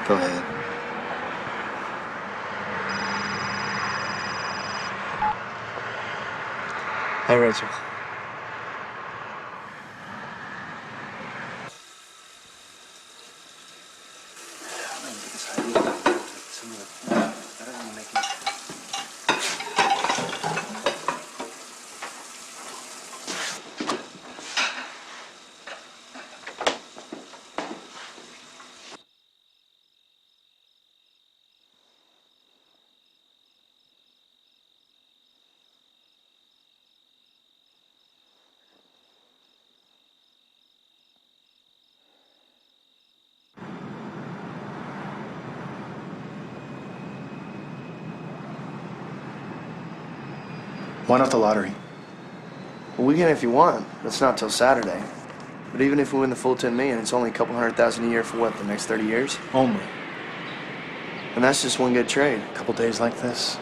Speaker 3: Go ahead.
Speaker 2: Hey, Rachel.
Speaker 3: Why not the lottery?
Speaker 5: Well, we can if you want. It's not till Saturday. But even if we win the full 10 million, it's only a couple $100,000 a year for what, the next 30 years?
Speaker 3: Only.
Speaker 5: And that's just one good trade.
Speaker 3: A couple days like this.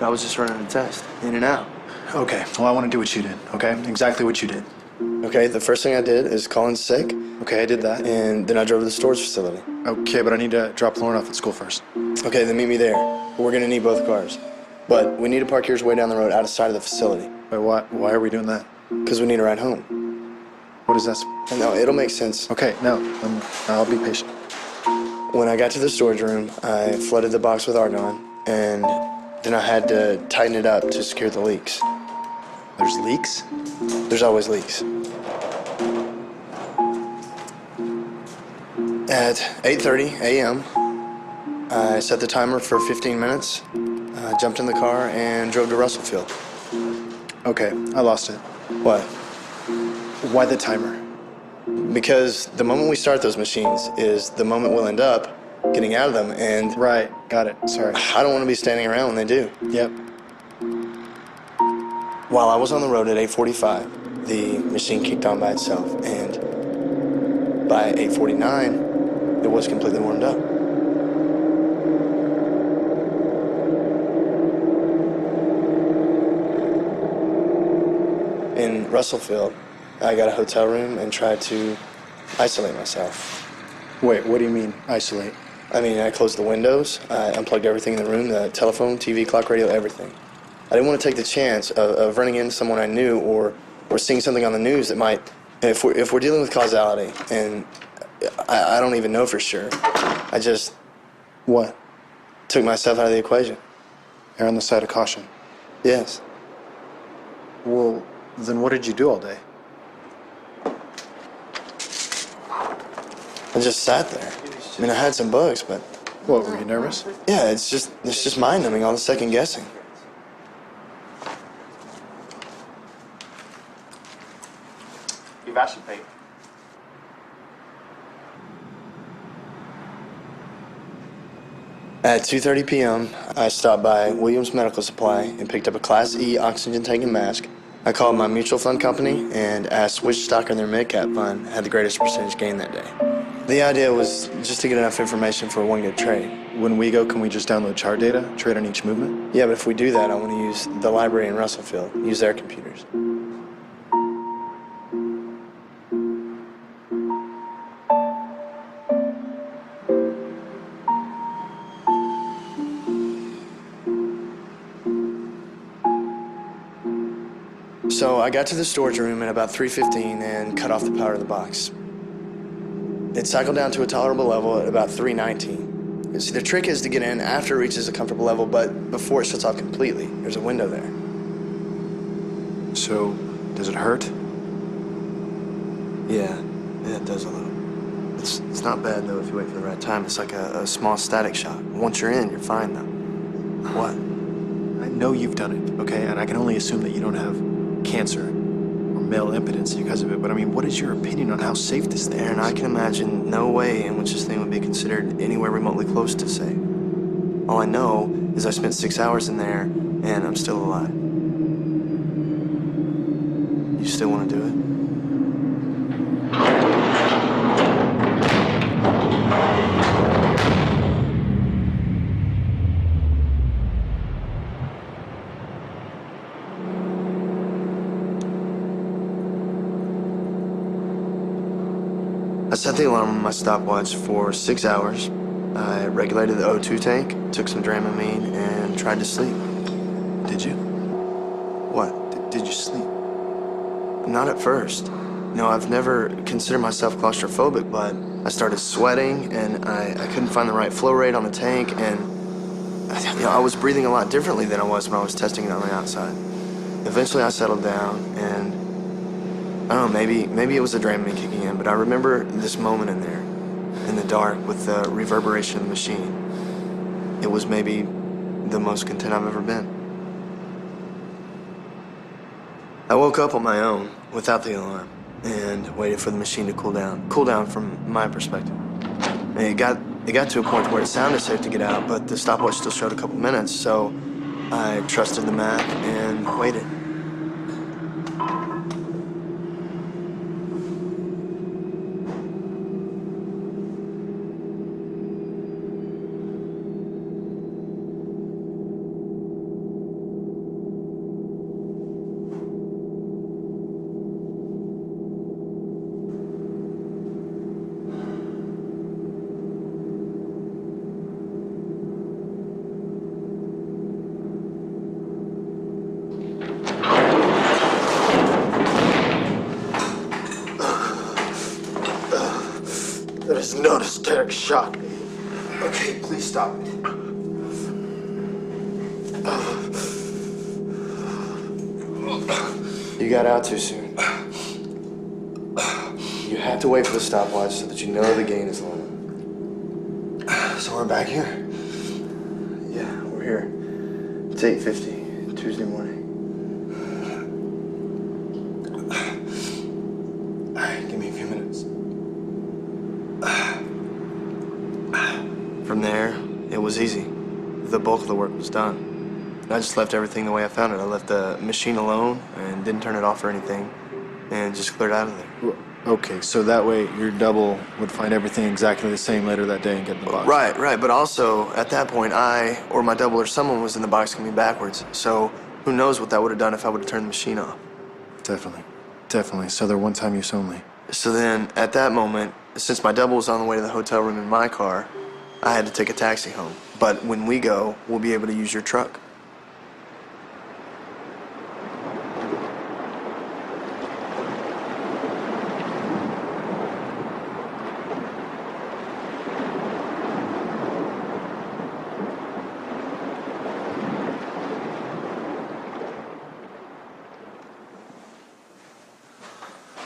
Speaker 5: I was just running a test, in and out.
Speaker 3: Okay, well, I want to do what you did, okay? Exactly what you did.
Speaker 5: Okay, the first thing I did is call in sick,
Speaker 3: Okay, I did that.
Speaker 5: and then I drove to the storage facility.
Speaker 3: Okay, but I need to drop Lauren off at school first.
Speaker 5: Okay, then meet me there. We're gonna need both cars. But we need to park yours way down the road out of sight of the facility.
Speaker 3: Wait, why are we doing that?
Speaker 5: Because we need a ride home.
Speaker 3: What is that?
Speaker 5: No, it'll make sense.
Speaker 3: Okay, no, I'll be patient.
Speaker 5: When I got to the storage room, I flooded the box with argon, and then I had to tighten it up to secure the leaks.
Speaker 3: There's leaks?
Speaker 5: There's always leaks. At 8:30 a.m., I set the timer for 15 minutes, jumped in the car, and drove to Russellfield.
Speaker 3: Okay, I lost it.
Speaker 5: What?
Speaker 3: Why the timer?
Speaker 5: Because the moment we start those machines is the moment we'll end up getting out of them, and
Speaker 3: Right, got it, sorry.
Speaker 5: I don't want to be standing around when they do.
Speaker 3: Yep.
Speaker 5: While I was on the road at 8:45, the machine kicked on by itself, and by 8:49, it was completely warmed up. In Russellfield, I got a hotel room and tried to isolate myself.
Speaker 3: Wait, what do you mean, isolate?
Speaker 5: I mean, I closed the windows, I unplugged everything in the room, the telephone, TV, clock, radio, everything. I didn't want to take the chance of running into someone I knew or seeing something on the news that might, if we're dealing with causality, and I don't even know for sure, I just
Speaker 3: What?
Speaker 5: took myself out of the equation.
Speaker 3: Err on the side of caution.
Speaker 5: Yes.
Speaker 3: Well, then what did you do all day?
Speaker 5: I just sat there. I mean, I had some bugs, but
Speaker 3: What, were you nervous?
Speaker 5: yeah, it's just mind-numbing, all the second guessing.
Speaker 8: You've asked some paper.
Speaker 5: At 2:30 p.m., I stopped by Williams Medical Supply and picked up a Class E oxygen tank and mask. I called my mutual fund company and asked which stock in their mid-cap fund had the greatest percentage gain that day. The idea was just to get enough information for a one-good trade.
Speaker 3: When we go, can we just download chart data, trade on each movement?
Speaker 5: Yeah, but if we do that, I want to use the library in Russellfield, use their computers. So I got to the storage room at about 3:15 and cut off the power to the box. It cycled down to a tolerable level at about 3:19. See, the trick is to get in after it reaches a comfortable level, but before it shuts off completely. There's a window there.
Speaker 3: So, does it hurt?
Speaker 5: Yeah, it does a little. It's not bad, though, if you wait for the right time. It's like a small static shock. Once you're in, you're fine, though. What?
Speaker 3: I know you've done it, okay? And I can only assume that you don't have cancer or male impotence because of it. But I mean, what is your opinion on how safe this thing
Speaker 5: Aaron,
Speaker 3: is?
Speaker 5: I can imagine no way in which this thing would be considered anywhere remotely close to safe. All I know is I spent 6 hours in there, and I'm still alive. You still want to do it? I set the alarm on my stopwatch for 6 hours. I regulated the O2 tank, took some Dramamine, and tried to sleep.
Speaker 3: Did you?
Speaker 5: What?
Speaker 3: Did you sleep?
Speaker 5: Not at first. No, I've never considered myself claustrophobic, but I started sweating, and I couldn't find the right flow rate on the tank, and I was breathing a lot differently than I was when I was testing it on the outside. Eventually, I settled down, and I don't know, maybe it was the Dramamine kicking in, but I remember this moment in there, in the dark, with the reverberation of the machine. It was maybe the most content I've ever been. I woke up on my own, without the alarm, and waited for the machine to cool down. Cool down from my perspective. And it got to a point where it sounded safe to get out, but the stopwatch still showed a couple minutes, so I trusted the math and waited.
Speaker 3: That is not a static shock. Okay, please stop it.
Speaker 5: You got out too soon. You have to wait for the stopwatch so that you know the gain is low. So we're back here? Yeah, we're here. It's 8:50, Tuesday morning. Give me a few minutes. From there, it was easy. The bulk of the work was done. I just left everything the way I found it. I left the machine alone and didn't turn it off or anything, and just cleared out of there.
Speaker 3: Okay, so that way your double would find everything exactly the same later that day and get in the box.
Speaker 5: Right. But also, at that point, I or my double or someone was in the box coming backwards. So who knows what that would have done if I would have turned the machine off.
Speaker 3: Definitely. So they're one-time use only.
Speaker 5: So then, at that moment, since my double was on the way to the hotel room in my car, I had to take a taxi home. But when we go, we'll be able to use your truck.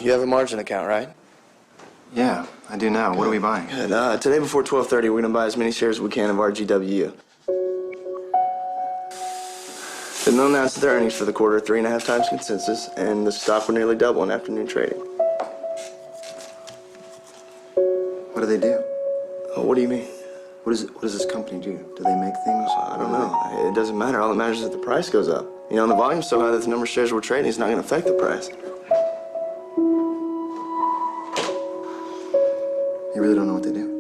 Speaker 5: You have a margin account, right?
Speaker 3: Yeah, I do now. What are we buying?
Speaker 5: Good. Today before 12:30, we're going to buy as many shares as we can of RGWU. Then they'll announce their earnings for the quarter, 3.5 times consensus, and the stock will nearly double in afternoon trading.
Speaker 3: What do they do?
Speaker 5: Oh, what do you mean? What does this company do? Do they make things? I don't know. It doesn't matter. All that matters is that the price goes up. You know, and the volume's so high that the number of shares we're trading is not going to affect the price. You really don't know what they do?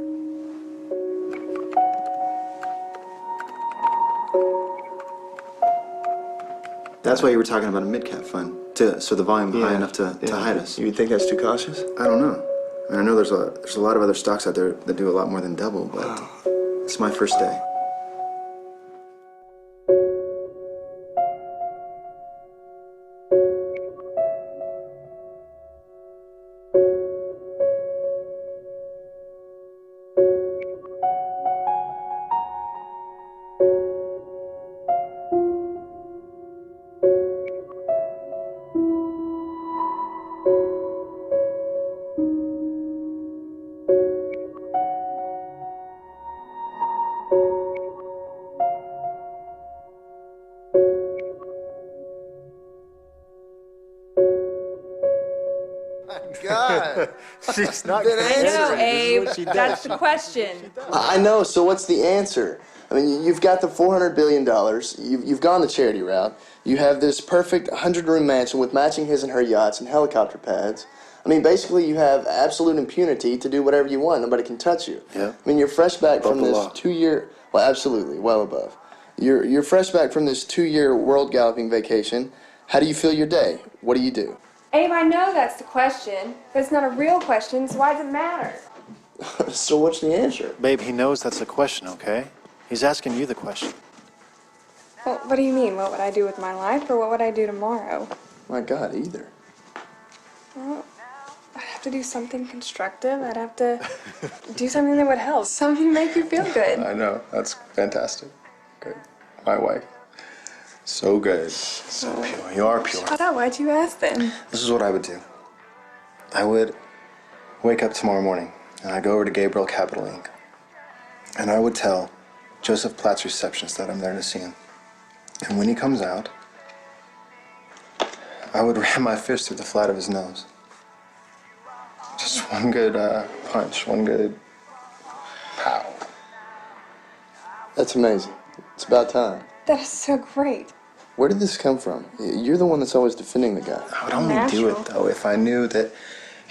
Speaker 5: That's why you were talking about a mid-cap fund, so the volume high enough to hide us. You think that's too cautious? I don't know. I mean, I know there's a lot of other stocks out there that do a lot more than double, but it's my first day. God, she's not
Speaker 7: I know, Abe. That's the question.
Speaker 5: I know, so what's the answer? I mean, you've got the $400 billion, you've gone the charity route, you have this perfect 100-room mansion with matching his and her yachts and helicopter pads. I mean, basically you have absolute impunity to do whatever you want. Nobody can touch you.
Speaker 3: Yeah.
Speaker 5: I mean, you're fresh back
Speaker 3: Above
Speaker 5: from
Speaker 3: the
Speaker 5: this
Speaker 3: law.
Speaker 5: 2-year, well, absolutely, well above. You're fresh back from this 2-year world galloping vacation. How do you feel your day? What do you do?
Speaker 7: Abe, I know that's the question, but it's not a real question, so why does it matter?
Speaker 5: So what's the answer?
Speaker 3: Babe, he knows that's the question, okay? He's asking you the question.
Speaker 7: Well, what do you mean? What would I do with my life, or what would I do tomorrow?
Speaker 5: My God, either.
Speaker 7: Well, I'd have to do something constructive. I'd have to do something that would help. Something to make you feel good.
Speaker 5: I know. That's fantastic. Good. My wife. So good.
Speaker 3: So pure. You are pure.
Speaker 7: Shut up. Why'd you ask then?
Speaker 3: This is what I would do. I would wake up tomorrow morning, and I'd go over to Gabriel Capital Inc. And I would tell Joseph Platt's receptionist that I'm there to see him. And when he comes out, I would ram my fist through the flat of his nose. Just one good punch, one good pow.
Speaker 5: That's amazing. It's about time.
Speaker 7: That is so great.
Speaker 5: Where did this come from? You're the one that's always defending the guy.
Speaker 3: I would only do it, though, if I knew that,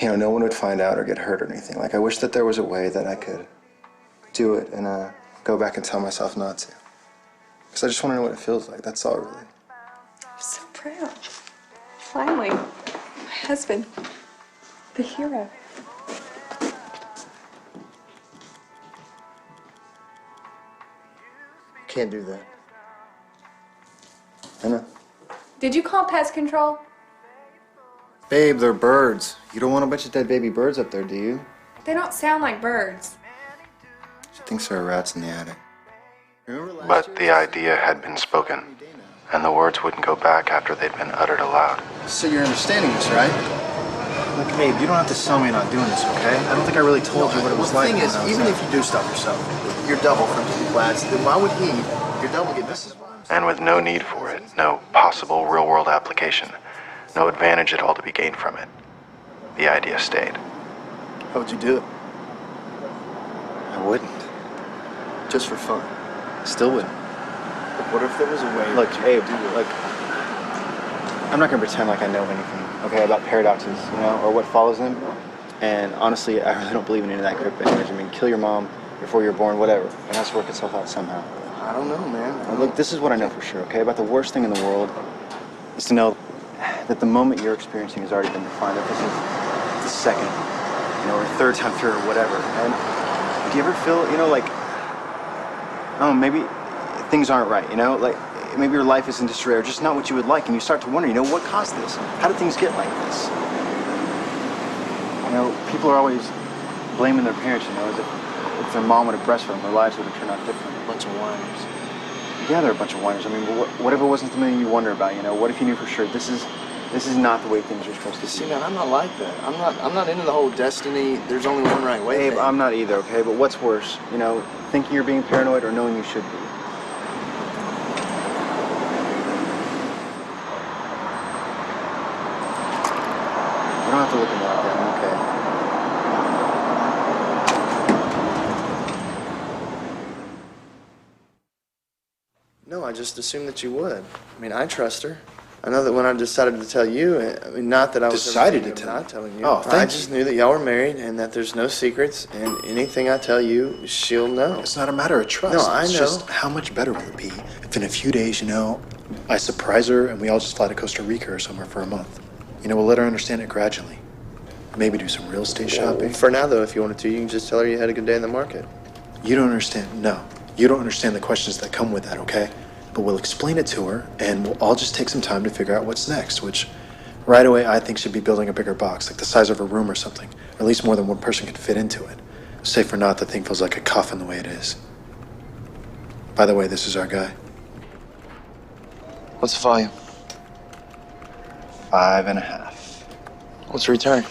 Speaker 3: no one would find out or get hurt or anything. Like, I wish that there was a way that I could do it and go back and tell myself not to. Because I just want to know what it feels like. That's all, really.
Speaker 7: I'm so proud. Finally, my husband, the hero.
Speaker 5: Can't do that.
Speaker 3: I know.
Speaker 7: Did you call pest control?
Speaker 3: Babe, they're birds. You don't want a bunch of dead baby birds up there, do you?
Speaker 7: They don't sound like birds.
Speaker 3: She thinks there are rats in the attic.
Speaker 1: But the idea had been spoken, and the words wouldn't go back after they'd been uttered aloud.
Speaker 3: So you're understanding this, right? Look, Abe, you don't have to sell me not doing this, okay? I don't think I really told you what it was like.
Speaker 5: The thing is, even if you do stuff yourself, you're double from Jimmy Platts, then why would he, your double, get this?
Speaker 1: And with no need for it, no possible real-world application, no advantage at all to be gained from it, the idea stayed.
Speaker 5: How would you do it?
Speaker 3: I wouldn't.
Speaker 5: Just for fun.
Speaker 3: Still wouldn't.
Speaker 5: But what if there was a way?
Speaker 3: Look,
Speaker 5: that you
Speaker 3: Abe,
Speaker 5: could do it?
Speaker 3: look, I'm not going to pretend like I know anything, okay, about paradoxes, or what follows them. And honestly, I really don't believe in any of that crap anyway. I mean, kill your mom before you're born, whatever. It has to work itself out somehow.
Speaker 5: I don't know, man.
Speaker 3: Now, look, this is what I know for sure, okay? About the worst thing in the world is to know that the moment you're experiencing has already been defined. That this is the second, or third time through, or whatever. And do you ever feel, like, oh, maybe things aren't right, like, maybe your life is in disarray or just not what you would like, and you start to wonder, what caused this? How did things get like this? People are always blaming their parents, as if their mom would have breastfed them, their lives would have turned out different.
Speaker 4: A bunch of whiners.
Speaker 3: Yeah, they're a bunch of whiners. I mean, whatever wasn't something you wonder about, what if you knew for sure this is not the way things are supposed to be?
Speaker 5: See, man, I'm not like that. I'm not into the whole destiny, there's only one right way
Speaker 3: Babe,
Speaker 5: thing.
Speaker 3: I'm not either, okay? But what's worse, thinking you're being paranoid or knowing you should be? You don't have to look at me like that, I'm okay.
Speaker 5: No, I just assumed that you would. I mean, I trust her. I know that when I decided to tell you, I mean, not that I was
Speaker 3: Decided to
Speaker 5: ever
Speaker 3: tell
Speaker 5: not
Speaker 3: me?
Speaker 5: telling you.
Speaker 3: Oh, thank
Speaker 5: I just knew that y'all were married and that there's no secrets, and anything I tell you, she'll know.
Speaker 3: It's not a matter of trust.
Speaker 5: No, I
Speaker 3: It's
Speaker 5: know.
Speaker 3: just how much better will it be if in a few days, I surprise her and we all just fly to Costa Rica or somewhere for a month. We'll let her understand it gradually. Maybe do some real estate shopping.
Speaker 5: For now, though, if you wanted to, you can just tell her you had a good day in the market.
Speaker 3: You don't understand. No. You don't understand the questions that come with that, okay? But we'll explain it to her, and we'll all just take some time to figure out what's next, which right away I think should be building a bigger box, like the size of a room or something. Or at least more than one person can fit into it. Safe or not, the thing feels like a coffin the way it is. By the way, this is our guy.
Speaker 2: What's the volume?
Speaker 3: 5.5.
Speaker 2: What's the return?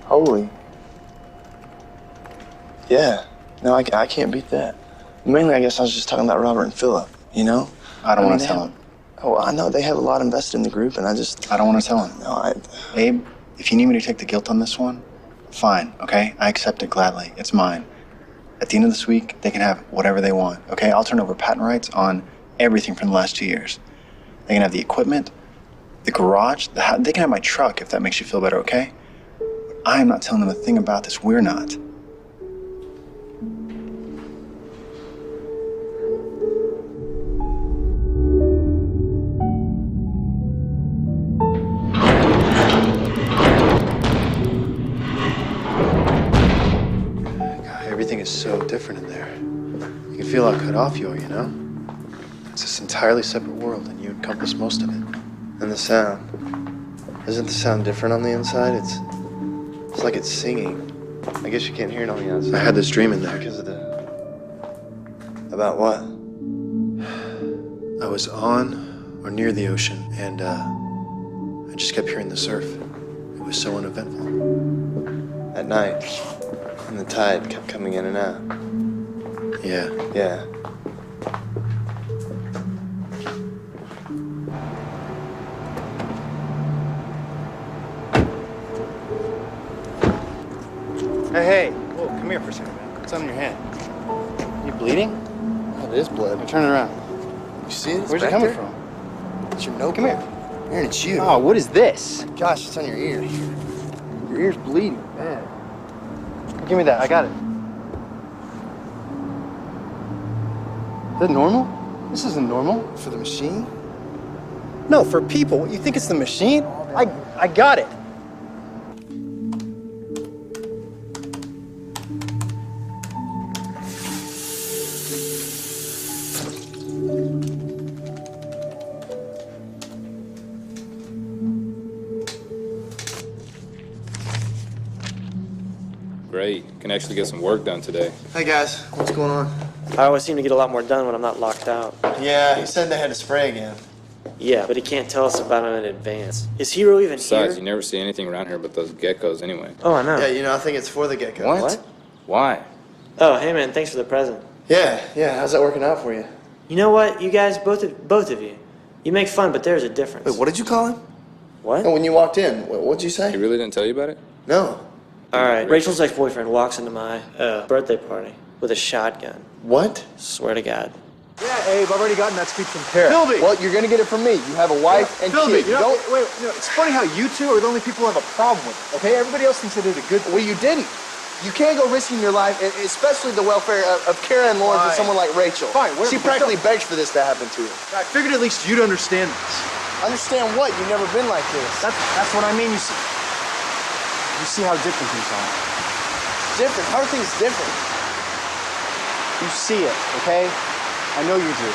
Speaker 5: Holy.
Speaker 2: Yeah. No, I can't beat that. Mainly, I guess I was just talking about Robert and Philip,
Speaker 3: I don't want to tell him.
Speaker 2: Oh, I know. They have a lot invested in the group, and I
Speaker 3: don't want to tell him.
Speaker 2: No,
Speaker 3: Abe, if you need me to take the guilt on this one, fine, okay? I accept it gladly. It's mine. At the end of this week, they can have whatever they want, okay? I'll turn over patent rights on everything from the last 2 years. They can have the equipment, the garage, they can have my truck if that makes you feel better, okay? I'm not telling them a thing about this. We're not. God, everything is so different in there. You can feel how cut off you are, It's this entirely separate world, and you encompass most of it.
Speaker 5: And the sound. Isn't the sound different on the inside? It's like it's singing. I guess you can't hear it on the outside.
Speaker 3: I had this dream in there.
Speaker 5: Because of the... About what?
Speaker 3: I was on or near the ocean, and I just kept hearing the surf. It was so uneventful.
Speaker 5: At night. And the tide kept coming in and out.
Speaker 3: Yeah.
Speaker 5: Yeah.
Speaker 8: Hey, whoa, come here for a second, man. What's on your hand? You bleeding?
Speaker 5: It is blood.
Speaker 8: Now turn it around.
Speaker 5: You see it?
Speaker 8: Where's it coming from?
Speaker 5: It's your notebook.
Speaker 8: Come here.
Speaker 5: Aaron, it's you.
Speaker 8: Oh, what is this?
Speaker 5: Gosh, it's on your ear. Your ear's bleeding. Man.
Speaker 8: Give me that. I got it. Is that normal? This isn't normal.
Speaker 5: For the machine?
Speaker 8: No, for people. What, you think it's the machine? I got it.
Speaker 6: Great. Can actually get some work done today.
Speaker 5: Hey, guys. What's going on?
Speaker 4: I always seem to get a lot more done when I'm not locked out.
Speaker 5: Yeah, he said they had to spray again.
Speaker 4: Yeah, but he can't tell us about it in advance. Is Hero even
Speaker 6: Besides,
Speaker 4: here?
Speaker 6: you never see anything around here but those geckos anyway.
Speaker 4: Oh, I know.
Speaker 5: Yeah, I think it's for the gecko.
Speaker 4: What?
Speaker 6: Why?
Speaker 4: Oh, hey man, thanks for the present.
Speaker 5: Yeah. How's that working out for you?
Speaker 4: You know what? You guys, both of you, you make fun, but there's a difference.
Speaker 5: Wait, what did you call him?
Speaker 4: What?
Speaker 5: Oh, when you walked in, what'd you say?
Speaker 6: He really didn't tell you about it?
Speaker 5: No.
Speaker 4: All right, Rachel's ex-boyfriend walks into my birthday party with a shotgun.
Speaker 5: What?
Speaker 4: Swear to God.
Speaker 8: Yeah, Abe, I've already gotten that speech from Tara.
Speaker 5: Philby! Well, you're gonna get it from me. You have a wife and
Speaker 8: Philby,
Speaker 5: kid.
Speaker 8: wait, it's funny how you two are the only people who have a problem with it, okay? Everybody else thinks I did a good thing.
Speaker 5: Well, you didn't. You can't go risking your life, especially the welfare of Kara and Lawrence and someone like Rachel.
Speaker 8: Fine, whatever.
Speaker 5: She practically begged for this to happen to her.
Speaker 8: I figured at least you'd understand this.
Speaker 5: Understand what? You've never been like this.
Speaker 8: That's what I mean. You see how different things are.
Speaker 5: Different. How are things different?
Speaker 8: You see it, okay? I know you do.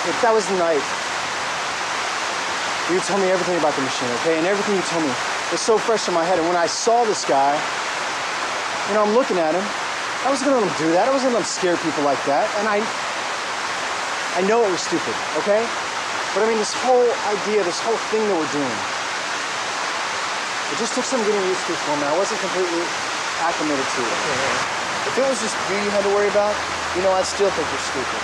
Speaker 8: If that was the night, you told me everything about the machine, okay? And everything you told me was so fresh in my head. And when I saw this guy, I'm looking at him. I wasn't gonna let him do that. I wasn't gonna let him scare people like that. And I know it was stupid, okay? But I mean, this whole idea, this whole thing that we're doing, it just took some getting used to for me. I wasn't completely acclimated to it.
Speaker 5: If it was just you had to worry about, I'd still think you're stupid.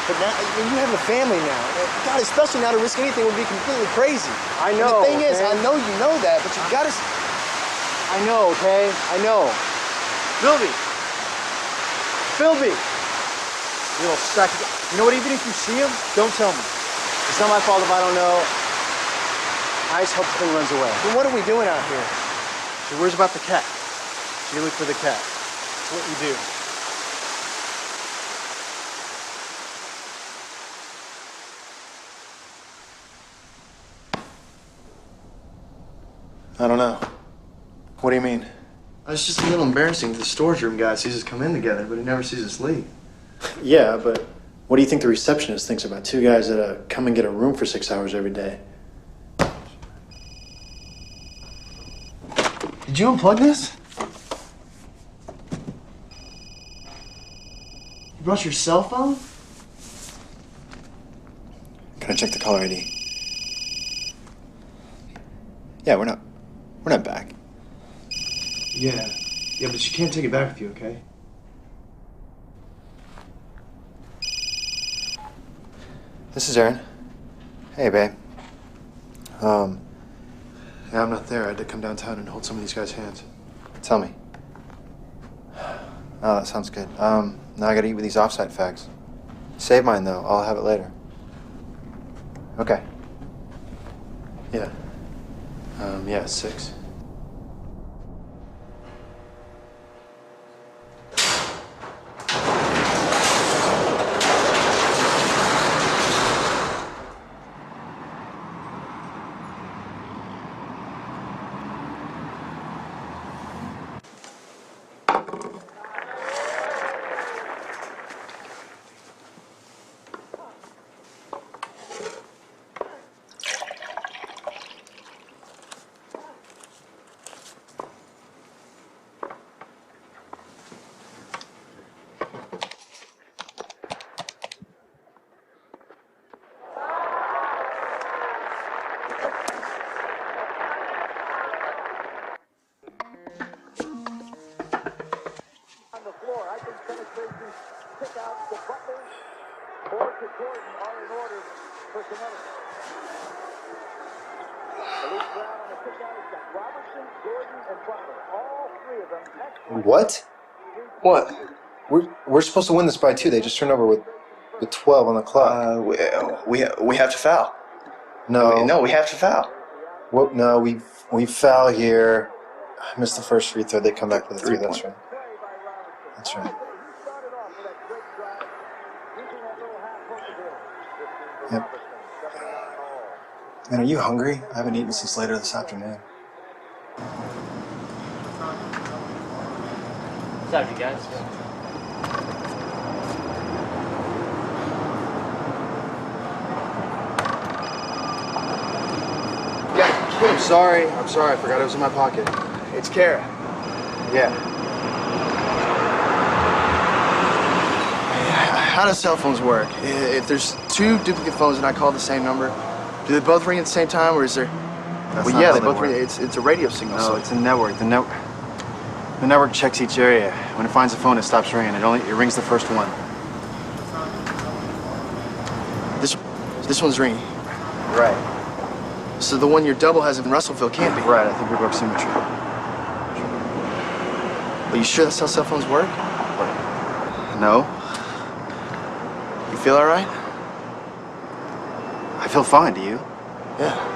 Speaker 5: But now, you have a family now. God, especially now to risk anything would be completely crazy.
Speaker 8: I know.
Speaker 5: And the thing is,
Speaker 8: okay?
Speaker 5: I know you know that, but you've got to...
Speaker 8: I know, okay? I know. Philby! You little sack of... You know what, even if you see him, don't tell me. It's not my fault if I don't know. I just hope the thing runs away.
Speaker 5: Then what are we doing out here?
Speaker 8: She worries about the cat. She look for the cat. That's what we do.
Speaker 3: I don't know. What do you mean?
Speaker 5: It's just a little embarrassing. The storage room guy sees us come in together, but he never sees us leave.
Speaker 3: Yeah, but what do you think the receptionist thinks about two guys that come and get a room for 6 hours every day?
Speaker 5: Did you unplug this? You brought your cell phone?
Speaker 3: Can I check the caller ID? Yeah, we're not back.
Speaker 5: Yeah. Yeah, but you can't take it back with you, okay?
Speaker 3: This is Aaron. Hey, babe. Yeah, I'm not there. I had to come downtown and hold some of these guys' hands. Tell me. Oh, that sounds good. Now I gotta eat with these offsite fags. Save mine, though. I'll have it later. Okay. Yeah. Yeah, it's 6. What?
Speaker 5: What?
Speaker 3: We're supposed to win this by 2. They just turned over with 12 on the clock.
Speaker 5: We have to foul.
Speaker 3: No,
Speaker 5: we have to foul.
Speaker 3: What? No, we foul here. I missed the first free throw. They come back with a 3. That's right. That's right. Yep. Man, are you hungry? I haven't eaten since later this afternoon.
Speaker 4: What's up, you guys?
Speaker 5: Yeah, I'm sorry. I forgot it was in my pocket. It's Kara. Yeah. How do cell phones work? If there's 2 duplicate phones and I call the same number, do they both ring at the same time, or is there?
Speaker 3: That's
Speaker 5: well,
Speaker 3: not
Speaker 5: yeah,
Speaker 3: how
Speaker 5: they
Speaker 3: they
Speaker 5: both
Speaker 3: work.
Speaker 5: ring. It's a radio signal.
Speaker 3: No,
Speaker 5: So
Speaker 3: it's a network. The network checks each area. When it finds a phone, it stops ringing. It rings the first one.
Speaker 5: this one's ringing.
Speaker 3: Right.
Speaker 5: So the one your double has in Russellville can't be.
Speaker 3: Right. I think we broke symmetry.
Speaker 5: Are you sure that's how cell phones work?
Speaker 3: No.
Speaker 5: You feel all right?
Speaker 3: I feel fine. Do you?
Speaker 5: Yeah.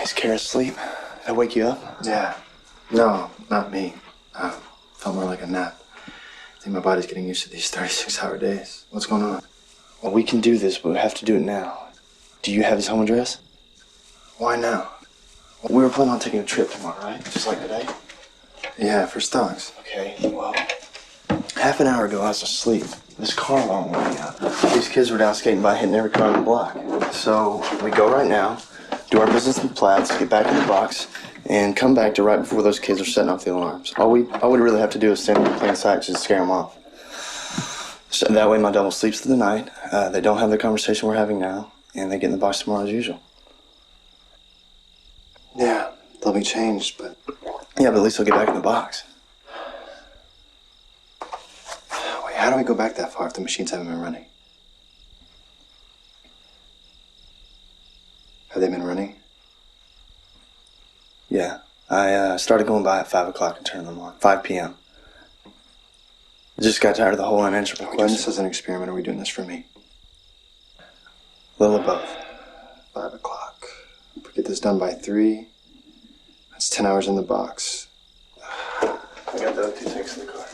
Speaker 5: Is Kara asleep? Did I wake you up?
Speaker 3: Yeah. No, not me. Felt more like a nap. I think my body's getting used to these 36-hour days. What's going on?
Speaker 5: Well, we can do this, but we have to do it now. Do you have his home address?
Speaker 3: Why now?
Speaker 5: We were planning on taking a trip tomorrow, right? Just like today?
Speaker 3: Yeah, for stocks.
Speaker 5: Okay, well, half an hour ago I was asleep. This car alarm went out. These kids were down skating by hitting every car on the block. So we go right now, do our business in the Platts, get back in the box, and come back to right before those kids are setting off the alarms. All we really have to do is stand in plain sight just to scare them off.
Speaker 2: So that way my double sleeps through the night. They don't have the conversation we're having now, and they get in the box tomorrow as usual.
Speaker 3: Yeah, they'll be changed, but...
Speaker 2: Yeah, but at least they'll get back in the box.
Speaker 3: Wait, how do we go back that far if the machines haven't been running? Have they been running?
Speaker 2: Yeah, I started going by at 5 o'clock and turning them on. 5 p.m. I just got tired of the whole unanswerable
Speaker 3: Doing
Speaker 2: question.
Speaker 3: this as an experiment, or are we doing this for me?
Speaker 2: A little of both.
Speaker 3: 5 o'clock. If we get this done by 3, that's 10 hours in the box.
Speaker 2: I got the other 2 tanks in the car.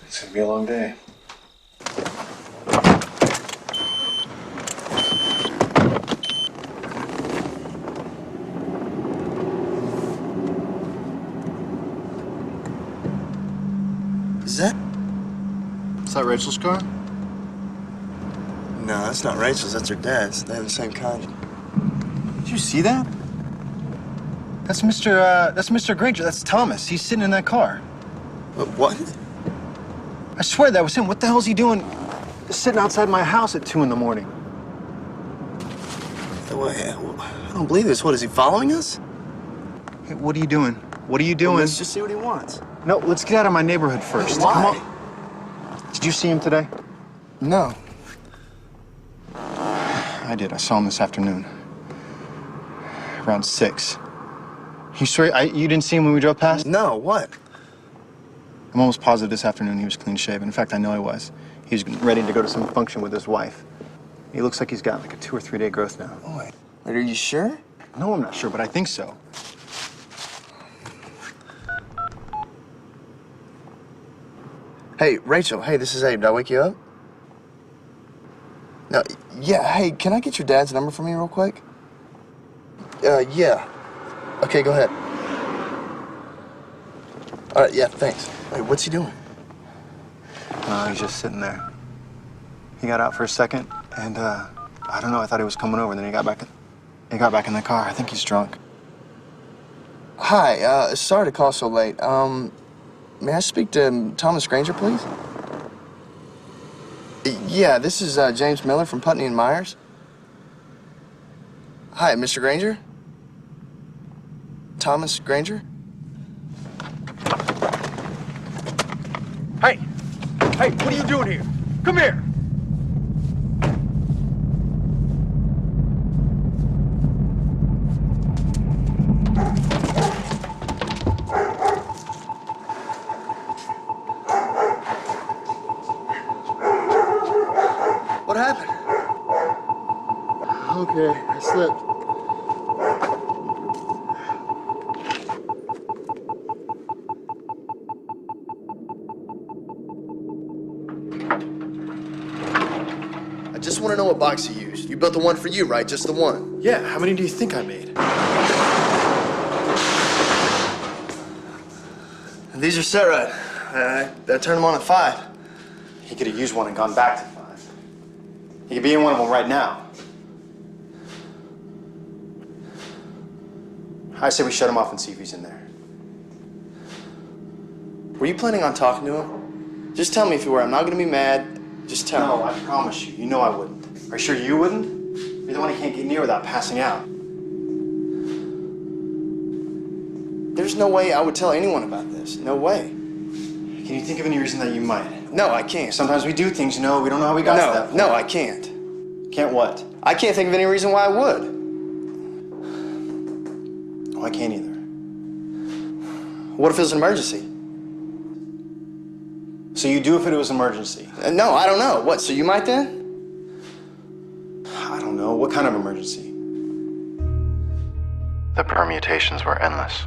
Speaker 2: It's gonna be a long day.
Speaker 5: Is that Rachel's car?
Speaker 2: No, that's not Rachel's. That's her dad's. They have the same kind.
Speaker 8: Did you see that? That's Mr. Granger. That's Thomas. He's sitting in that car.
Speaker 2: What?
Speaker 8: I swear that was him. What the hell is he doing sitting outside my house at 2 in the morning?
Speaker 2: I don't believe this. What, is he following us?
Speaker 8: Hey, what are you doing? What are you doing?
Speaker 2: Well, let's just see what he wants.
Speaker 8: No, let's get out of my neighborhood first.
Speaker 2: Why?
Speaker 8: Come on. Did you see him today?
Speaker 2: No.
Speaker 8: I did. I saw him this afternoon. Around 6. You swear you didn't see him when we drove past?
Speaker 2: No, what?
Speaker 8: I'm almost positive this afternoon he was clean shaven. In fact, I know he was. He was ready to go to some function with his wife. He looks like he's got like a 2 or 3 day growth now.
Speaker 2: Oh, wait, are you sure?
Speaker 8: No, I'm not sure, but I think so.
Speaker 5: Hey, Rachel. Hey, this is Abe. Did I wake you up? No, yeah. Hey, can I get your dad's number from you real quick? Yeah. Okay, go ahead. All right, yeah, thanks. Wait, what's he doing?
Speaker 8: He's just sitting there. He got out for a second, and I don't know. I thought he was coming over, and then he got back in the car. I think he's drunk.
Speaker 5: Hi. Sorry to call so late. May I speak to Thomas Granger, please? Yeah, this is James Miller from Putney and Myers. Hi, Mr. Granger? Thomas Granger?
Speaker 8: Hey! Hey, what are you doing here? Come here!
Speaker 5: What happened?
Speaker 8: Okay, I slipped.
Speaker 5: I just want to know what box you used. You built the one for you, right? Just the one.
Speaker 3: Yeah, how many do you think I made?
Speaker 5: These are set right. I turned them on at 5.
Speaker 3: He could have used one and gone back to 5. He could be in one of them right now. I say we shut him off and see if he's in there.
Speaker 5: Were you planning on talking to him? Just tell me if you were. I'm not going to be mad. Just tell me.
Speaker 3: No, I promise you. You know I wouldn't. Are you sure you wouldn't? You're the one he can't get near without passing out.
Speaker 5: There's no way I would tell anyone about this. No way.
Speaker 3: Can you think of any reason that you might?
Speaker 5: No, I can't.
Speaker 3: Sometimes we do things, you know, we don't know how we got to that point.
Speaker 5: No, I can't.
Speaker 3: Can't what?
Speaker 5: I can't think of any reason why I would.
Speaker 3: Oh, I can't either.
Speaker 5: What if it was an emergency?
Speaker 3: So you do if it was an emergency?
Speaker 5: No, I don't know. What, so you might then?
Speaker 3: I don't know. What kind of emergency?
Speaker 1: The permutations were endless.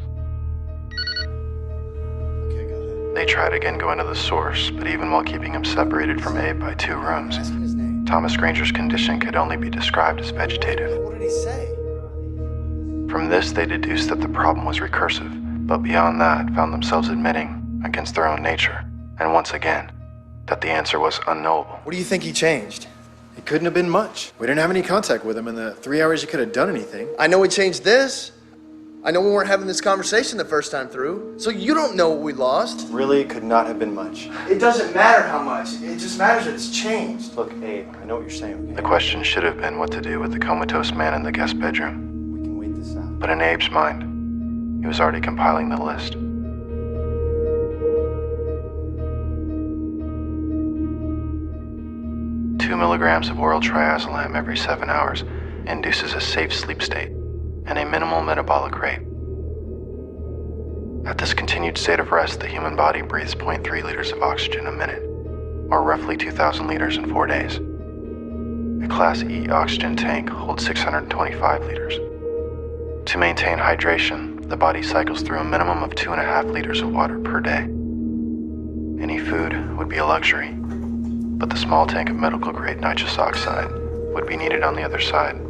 Speaker 3: Okay, go ahead.
Speaker 1: They tried again going to the source, but even while keeping him separated from Abe by 2 rooms,
Speaker 5: Asking his name.
Speaker 1: Thomas Granger's condition could only be described as vegetative.
Speaker 5: What did he say?
Speaker 1: From this, they deduced that the problem was recursive, but beyond that, found themselves admitting, against their own nature, and once again, that the answer was unknowable.
Speaker 5: What do you think he changed?
Speaker 3: It couldn't have been much. We didn't have any contact with him in the 3 hours he could have done anything.
Speaker 5: I know he changed this. I know we weren't having this conversation the first time through, so you don't know what we lost.
Speaker 2: Really could not have been much.
Speaker 5: It doesn't matter how much. It just matters that it's changed.
Speaker 2: Look, Abe, I know what you're saying, okay?
Speaker 1: The question should have been what to do with the comatose man in the guest bedroom.
Speaker 2: We can wait this out.
Speaker 1: But in Abe's mind, he was already compiling the list. 2 milligrams of oral triazolam every 7 hours induces a safe sleep state and a minimal metabolic rate. At this continued state of rest, the human body breathes 0.3 liters of oxygen a minute, or roughly 2,000 liters in 4 days. A Class E oxygen tank holds 625 liters. To maintain hydration, the body cycles through a minimum of 2.5 liters of water per day. Any food would be a luxury, but the small tank of medical-grade nitrous oxide would be needed on the other side.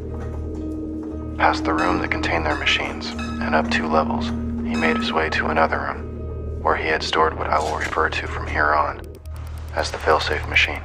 Speaker 1: Past the room that contained their machines, and up 2 levels, he made his way to another room, where he had stored what I will refer to from here on as the failsafe machine.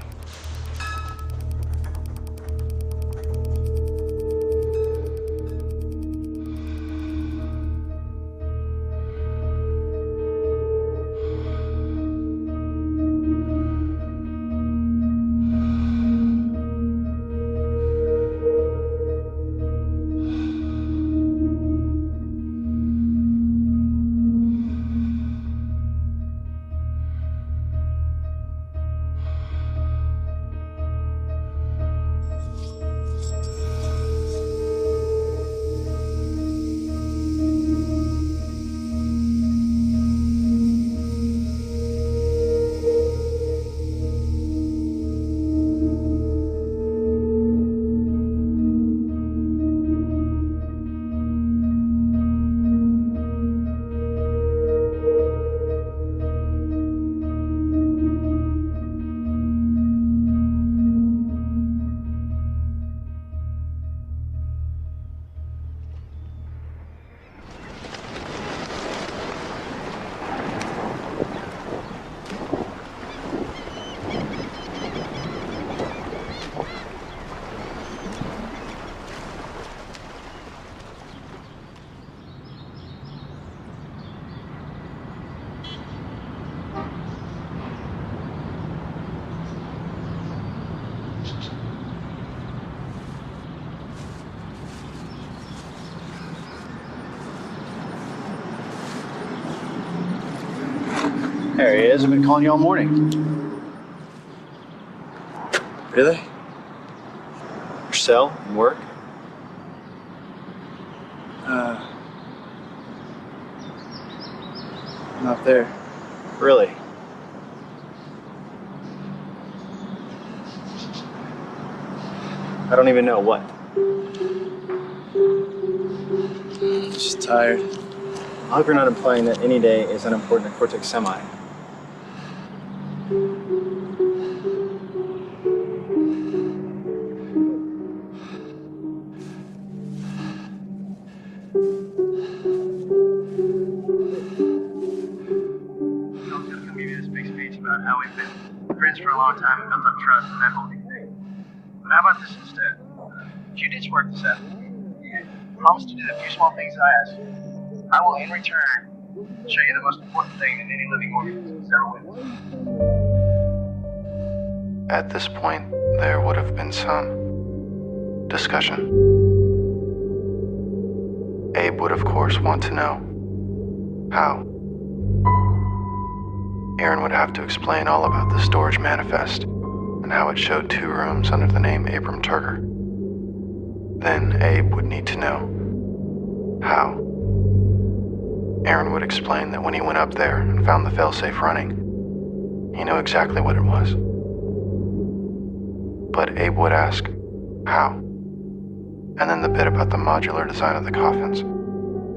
Speaker 8: There he is. I've been calling you all morning.
Speaker 2: Really? Your cell and work?
Speaker 8: Not there.
Speaker 2: Really? I don't even know what.
Speaker 8: Just tired.
Speaker 2: I hope you're not implying that any day is unimportant to Cortex Semi.
Speaker 5: About how we've been friends for a long time and built up trust and that whole thing. But how about this instead? If you ditch work this afternoon, promise to do the few small things I ask you. I will, in return, show you the most important thing that any living organism has ever witnessed.
Speaker 1: At this point, there would have been some discussion. Abe would, of course, want to know how. Aaron would have to explain all about the storage manifest and how it showed 2 rooms under the name Abram Turger. Then Abe would need to know how. Aaron would explain that when he went up there and found the failsafe running, he knew exactly what it was. But Abe would ask, how? And then the bit about the modular design of the coffins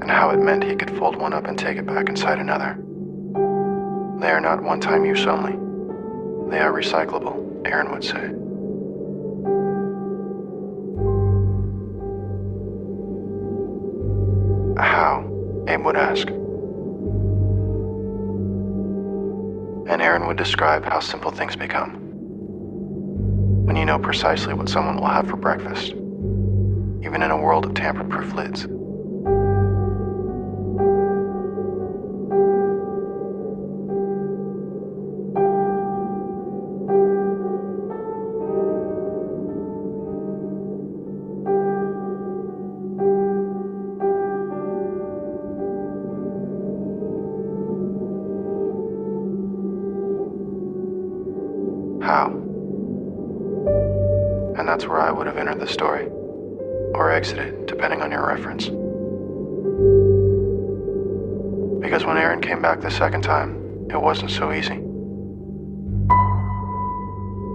Speaker 1: and how it meant he could fold one up and take it back inside another. They are not one-time use only. They are recyclable, Aaron would say. How? Abe would ask. And Aaron would describe how simple things become when you know precisely what someone will have for breakfast, even in a world of tamper-proof lids. and that's where I would have entered the story. Or exited, depending on your reference. Because when Aaron came back the second time, it wasn't so easy.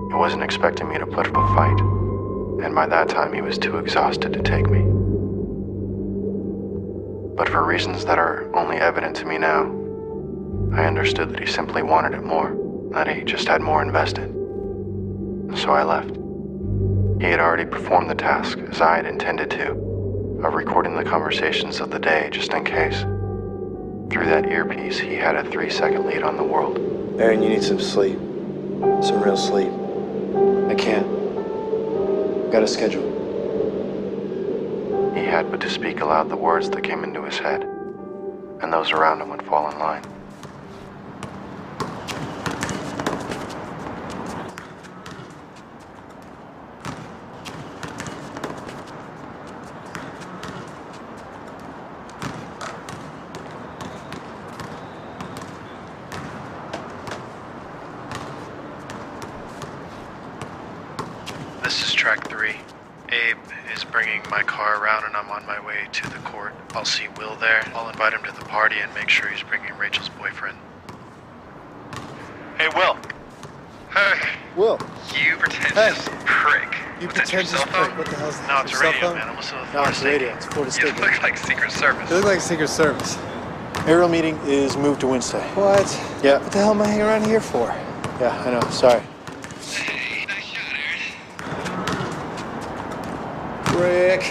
Speaker 1: He wasn't expecting me to put up a fight, and by that time he was too exhausted to take me. But for reasons that are only evident to me now, I understood that he simply wanted it more, that he just had more invested. So I left. He had already performed the task, as I had intended to, of recording the conversations of the day just in case. Through that earpiece, he had a 3-second lead on the world.
Speaker 2: Aaron, you need some sleep. Some real sleep.
Speaker 3: I can't. Got a schedule.
Speaker 1: He had but to speak aloud the words that came into his head, and those around him would fall in line. This is track 3. Abe is bringing my car around and I'm on my way to the court. I'll see Will there. I'll invite him to the party and make sure he's bringing Rachel's boyfriend. Hey, Will. Hey.
Speaker 3: Will.
Speaker 1: You pretentious prick.
Speaker 3: You
Speaker 1: Was that your
Speaker 3: pretentious
Speaker 1: cell phone?
Speaker 3: prick. What the hell's that?
Speaker 1: No, it's a
Speaker 3: Your cell
Speaker 1: radio,
Speaker 3: phone?
Speaker 1: man. I'm listening to
Speaker 3: No,
Speaker 1: Florida
Speaker 3: it's
Speaker 1: State.
Speaker 3: radio. It's Florida State.
Speaker 1: You look like Secret Service.
Speaker 3: You look like Secret Service. Aerial meeting is moved to Wednesday.
Speaker 8: What?
Speaker 3: Yeah.
Speaker 8: What the hell am I hanging around here for?
Speaker 3: Yeah, I know. Sorry.
Speaker 1: Hey, nice shot, Aaron.
Speaker 8: Rick,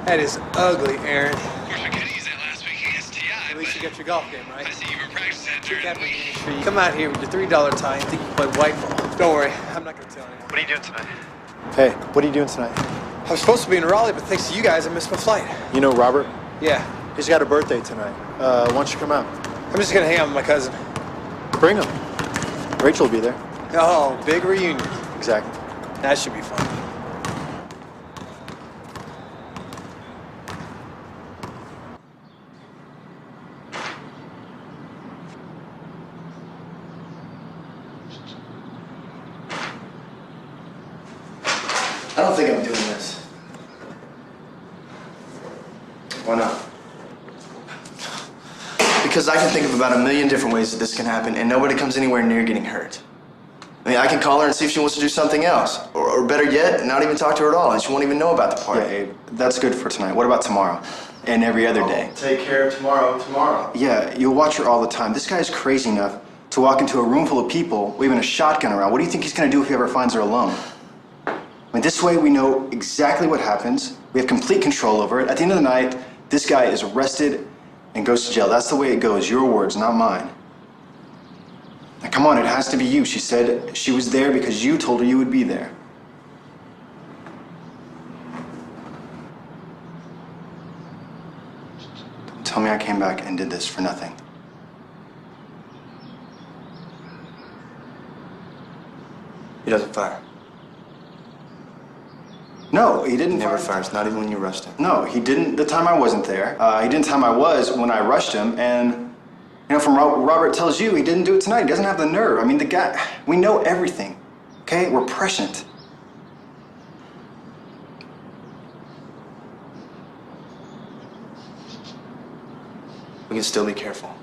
Speaker 8: that is ugly, Aaron.
Speaker 1: Of course, we could have used that last week against T.I.
Speaker 8: At least you got your golf game, right?
Speaker 1: I see you were practicing that during the week.
Speaker 8: You come out here with your $3 tie and think you play white ball. Don't worry, I'm not going to tell anyone.
Speaker 1: What are you doing tonight?
Speaker 3: Hey, what are you doing tonight?
Speaker 8: I was supposed to be in Raleigh, but thanks to you guys, I missed my flight.
Speaker 3: You know Robert?
Speaker 8: Yeah,
Speaker 3: He's got a birthday tonight. Why don't you come out?
Speaker 8: I'm just going to hang out with my cousin.
Speaker 3: Bring him. Rachel will be there.
Speaker 8: Oh, big reunion.
Speaker 3: Exactly.
Speaker 8: That should be fun.
Speaker 5: I don't think I'm doing this. Why not? Because I can think of about 1,000,000 different ways that this can happen, and nobody comes anywhere near getting hurt. I mean, I can call her and see if she wants to do something else. Or better yet, not even talk to her at all, and she won't even know about the party.
Speaker 2: Yeah, Abe, that's good for tonight. What about tomorrow? And every other day?
Speaker 5: I'll take care of tomorrow.
Speaker 2: Yeah, you'll watch her all the time. This guy's crazy enough to walk into a room full of people waving a shotgun around. What do you think he's gonna do if he ever finds her alone? I mean, this way we know exactly what happens. We have complete control over it. At the end of the night, this guy is arrested and goes to jail. That's the way it goes. Your words, not mine. Now, come on, it has to be you. She said she was there because you told her you would be there. Don't tell me I came back and did this for nothing.
Speaker 5: He doesn't fire.
Speaker 2: No, he didn't.
Speaker 5: He never
Speaker 2: fire.
Speaker 5: fires, not even when you rushed him.
Speaker 2: No, he didn't the time I wasn't there. He didn't the time I was when I rushed him. And, you know, from what Robert tells you, he didn't do it tonight. He doesn't have the nerve. I mean, the guy, we know everything, okay? We're prescient.
Speaker 5: We can still be careful.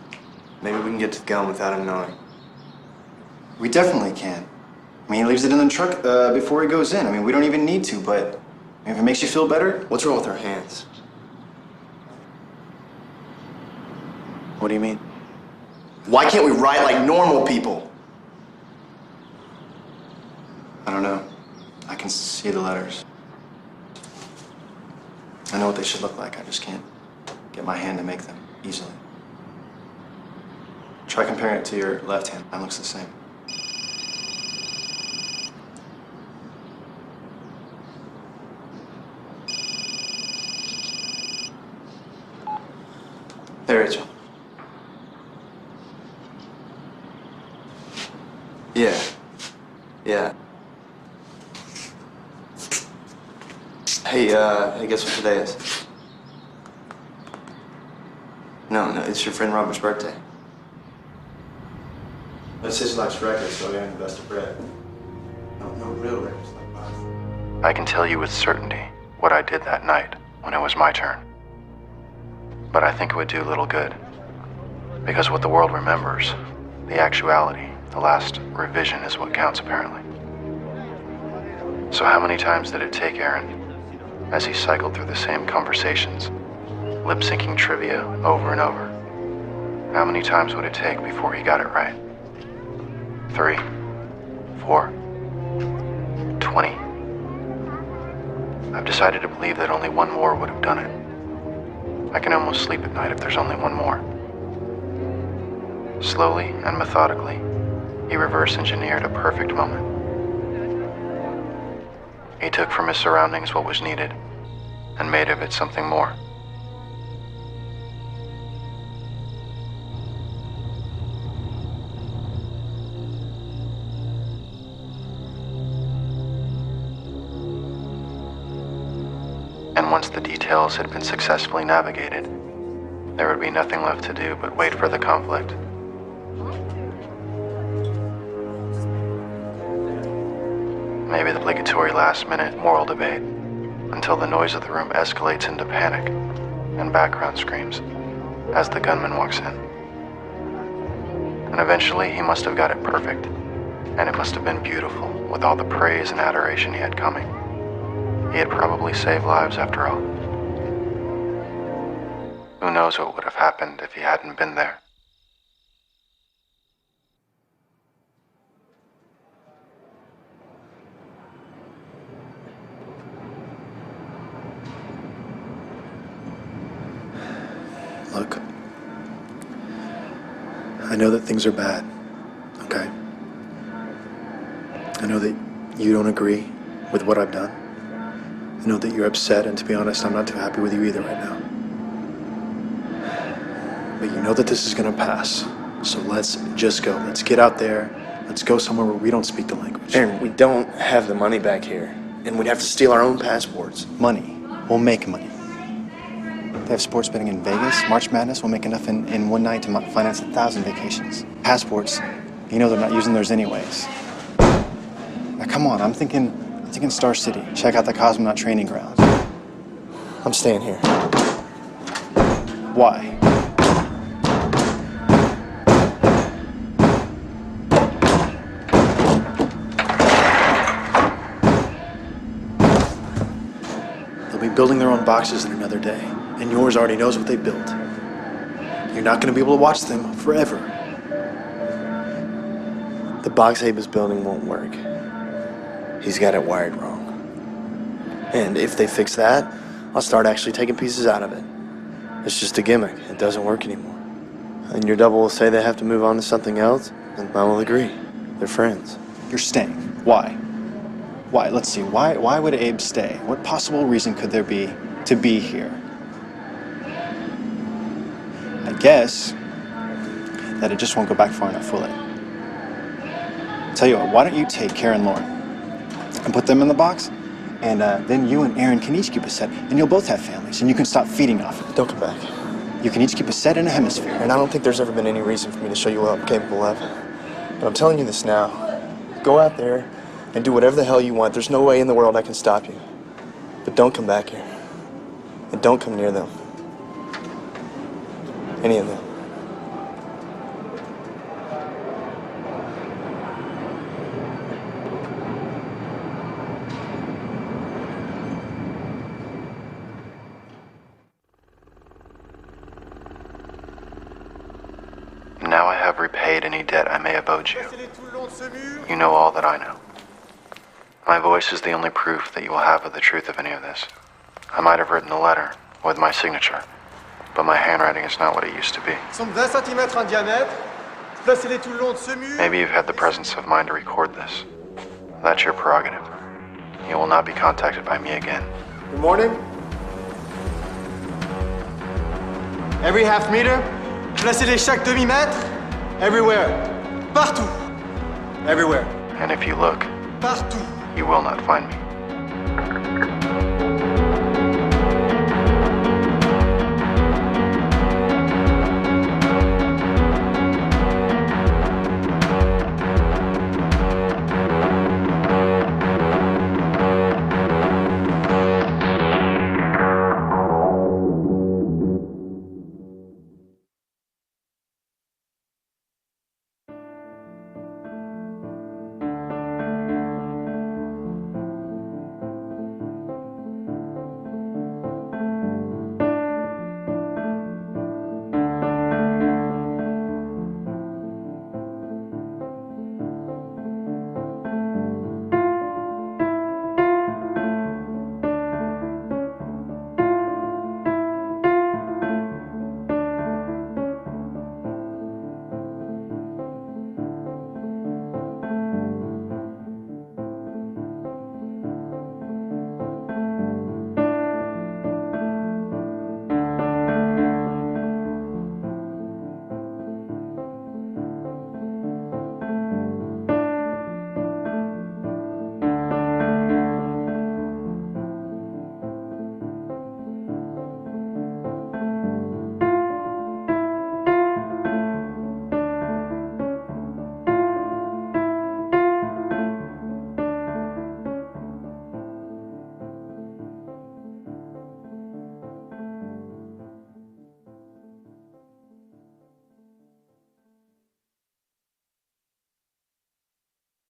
Speaker 5: Maybe we can get to the gun without him knowing.
Speaker 2: We definitely can. I mean, he leaves it in the truck before he goes in. I mean, we don't even need to, but if it makes you feel better.
Speaker 5: What's wrong with our hands?
Speaker 2: What do you mean?
Speaker 5: Why can't we write like normal people?
Speaker 2: I don't know. I can see the letters. I know what they should look like. I just can't get my hand to make them easily. Try comparing it to your left hand. Mine looks the same.
Speaker 5: Hey, Rachel. Yeah. Hey, guess what today is? No, it's your friend Robert's birthday.
Speaker 2: But it's his life's record, so we have the best of bread.
Speaker 5: No real records like mine.
Speaker 1: I can tell you with certainty what I did that night when it was my turn. But I think it would do little good. Because what the world remembers, the actuality, the last revision is what counts apparently. So how many times did it take Aaron, as he cycled through the same conversations, lip-syncing trivia over and over? How many times would it take before he got it right? 3, 4, 20. I've decided to believe that only one more would have done it. I can almost sleep at night if there's only one more. Slowly and methodically, he reverse-engineered a perfect moment. He took from his surroundings what was needed and made of it something more. And once the details had been successfully navigated, there would be nothing left to do but wait for the conflict. Maybe the obligatory last-minute moral debate, until the noise of the room escalates into panic and background screams as the gunman walks in. And eventually he must have got it perfect, and it must have been beautiful with all the praise and adoration he had coming. He had probably saved lives after all. Who knows what would have happened if he hadn't been there?
Speaker 3: Look, I know that things are bad, okay? I know that you don't agree with what I've done. I know that you're upset, and to be honest, I'm not too happy with you either right now. But you know that this is gonna pass. So let's just go. Let's get out there. Let's go somewhere where we don't speak the language.
Speaker 5: Aaron, we don't have the money back here. And we'd have to steal our own passports.
Speaker 2: Money. We'll make money. They have sports betting in Vegas, March Madness. We'll make enough in one night to finance 1,000 vacations. Passports, you know they're not using theirs anyways. Now come on, I'm thinking Star City. Check out the cosmonaut training grounds.
Speaker 5: I'm staying here.
Speaker 2: Why?
Speaker 3: They'll be building their own boxes in another day, and yours already knows what they built. You're not going to be able to watch them forever.
Speaker 5: The box Abe is building won't work. He's got it wired wrong. And if they fix that, I'll start actually taking pieces out of it. It's just a gimmick. It doesn't work anymore. And your double will say they have to move on to something else, and I will agree. They're friends.
Speaker 2: You're staying. Why? Why? Let's see. Why would Abe stay? What possible reason could there be to be here? I guess that it just won't go back far enough, will it? Tell you what, why don't you take Karen Lauren and put them in the box, and then you and Aaron can each keep a set, and you'll both have families, and you can stop feeding off it.
Speaker 5: Don't come back.
Speaker 2: You can each keep a set in a hemisphere.
Speaker 5: And I don't think there's ever been any reason for me to show you what I'm capable of. But I'm telling you this now. Go out there and do whatever the hell you want. There's no way in the world I can stop you. But don't come back here. And don't come near them. Any of them.
Speaker 1: Now I have repaid any debt I may have owed you. You know all that I know. My voice is the only proof that you will have of the truth of any of this. I might have written the letter with my signature, but my handwriting is not what it used to be. Maybe you've had the presence of mind to record this. That's your prerogative. You will not be contacted by me again.
Speaker 8: Good morning. Every half meter, placez-les chaque demi-mètre, everywhere, partout, everywhere,
Speaker 1: And if you look,
Speaker 8: partout.
Speaker 1: you will not find me.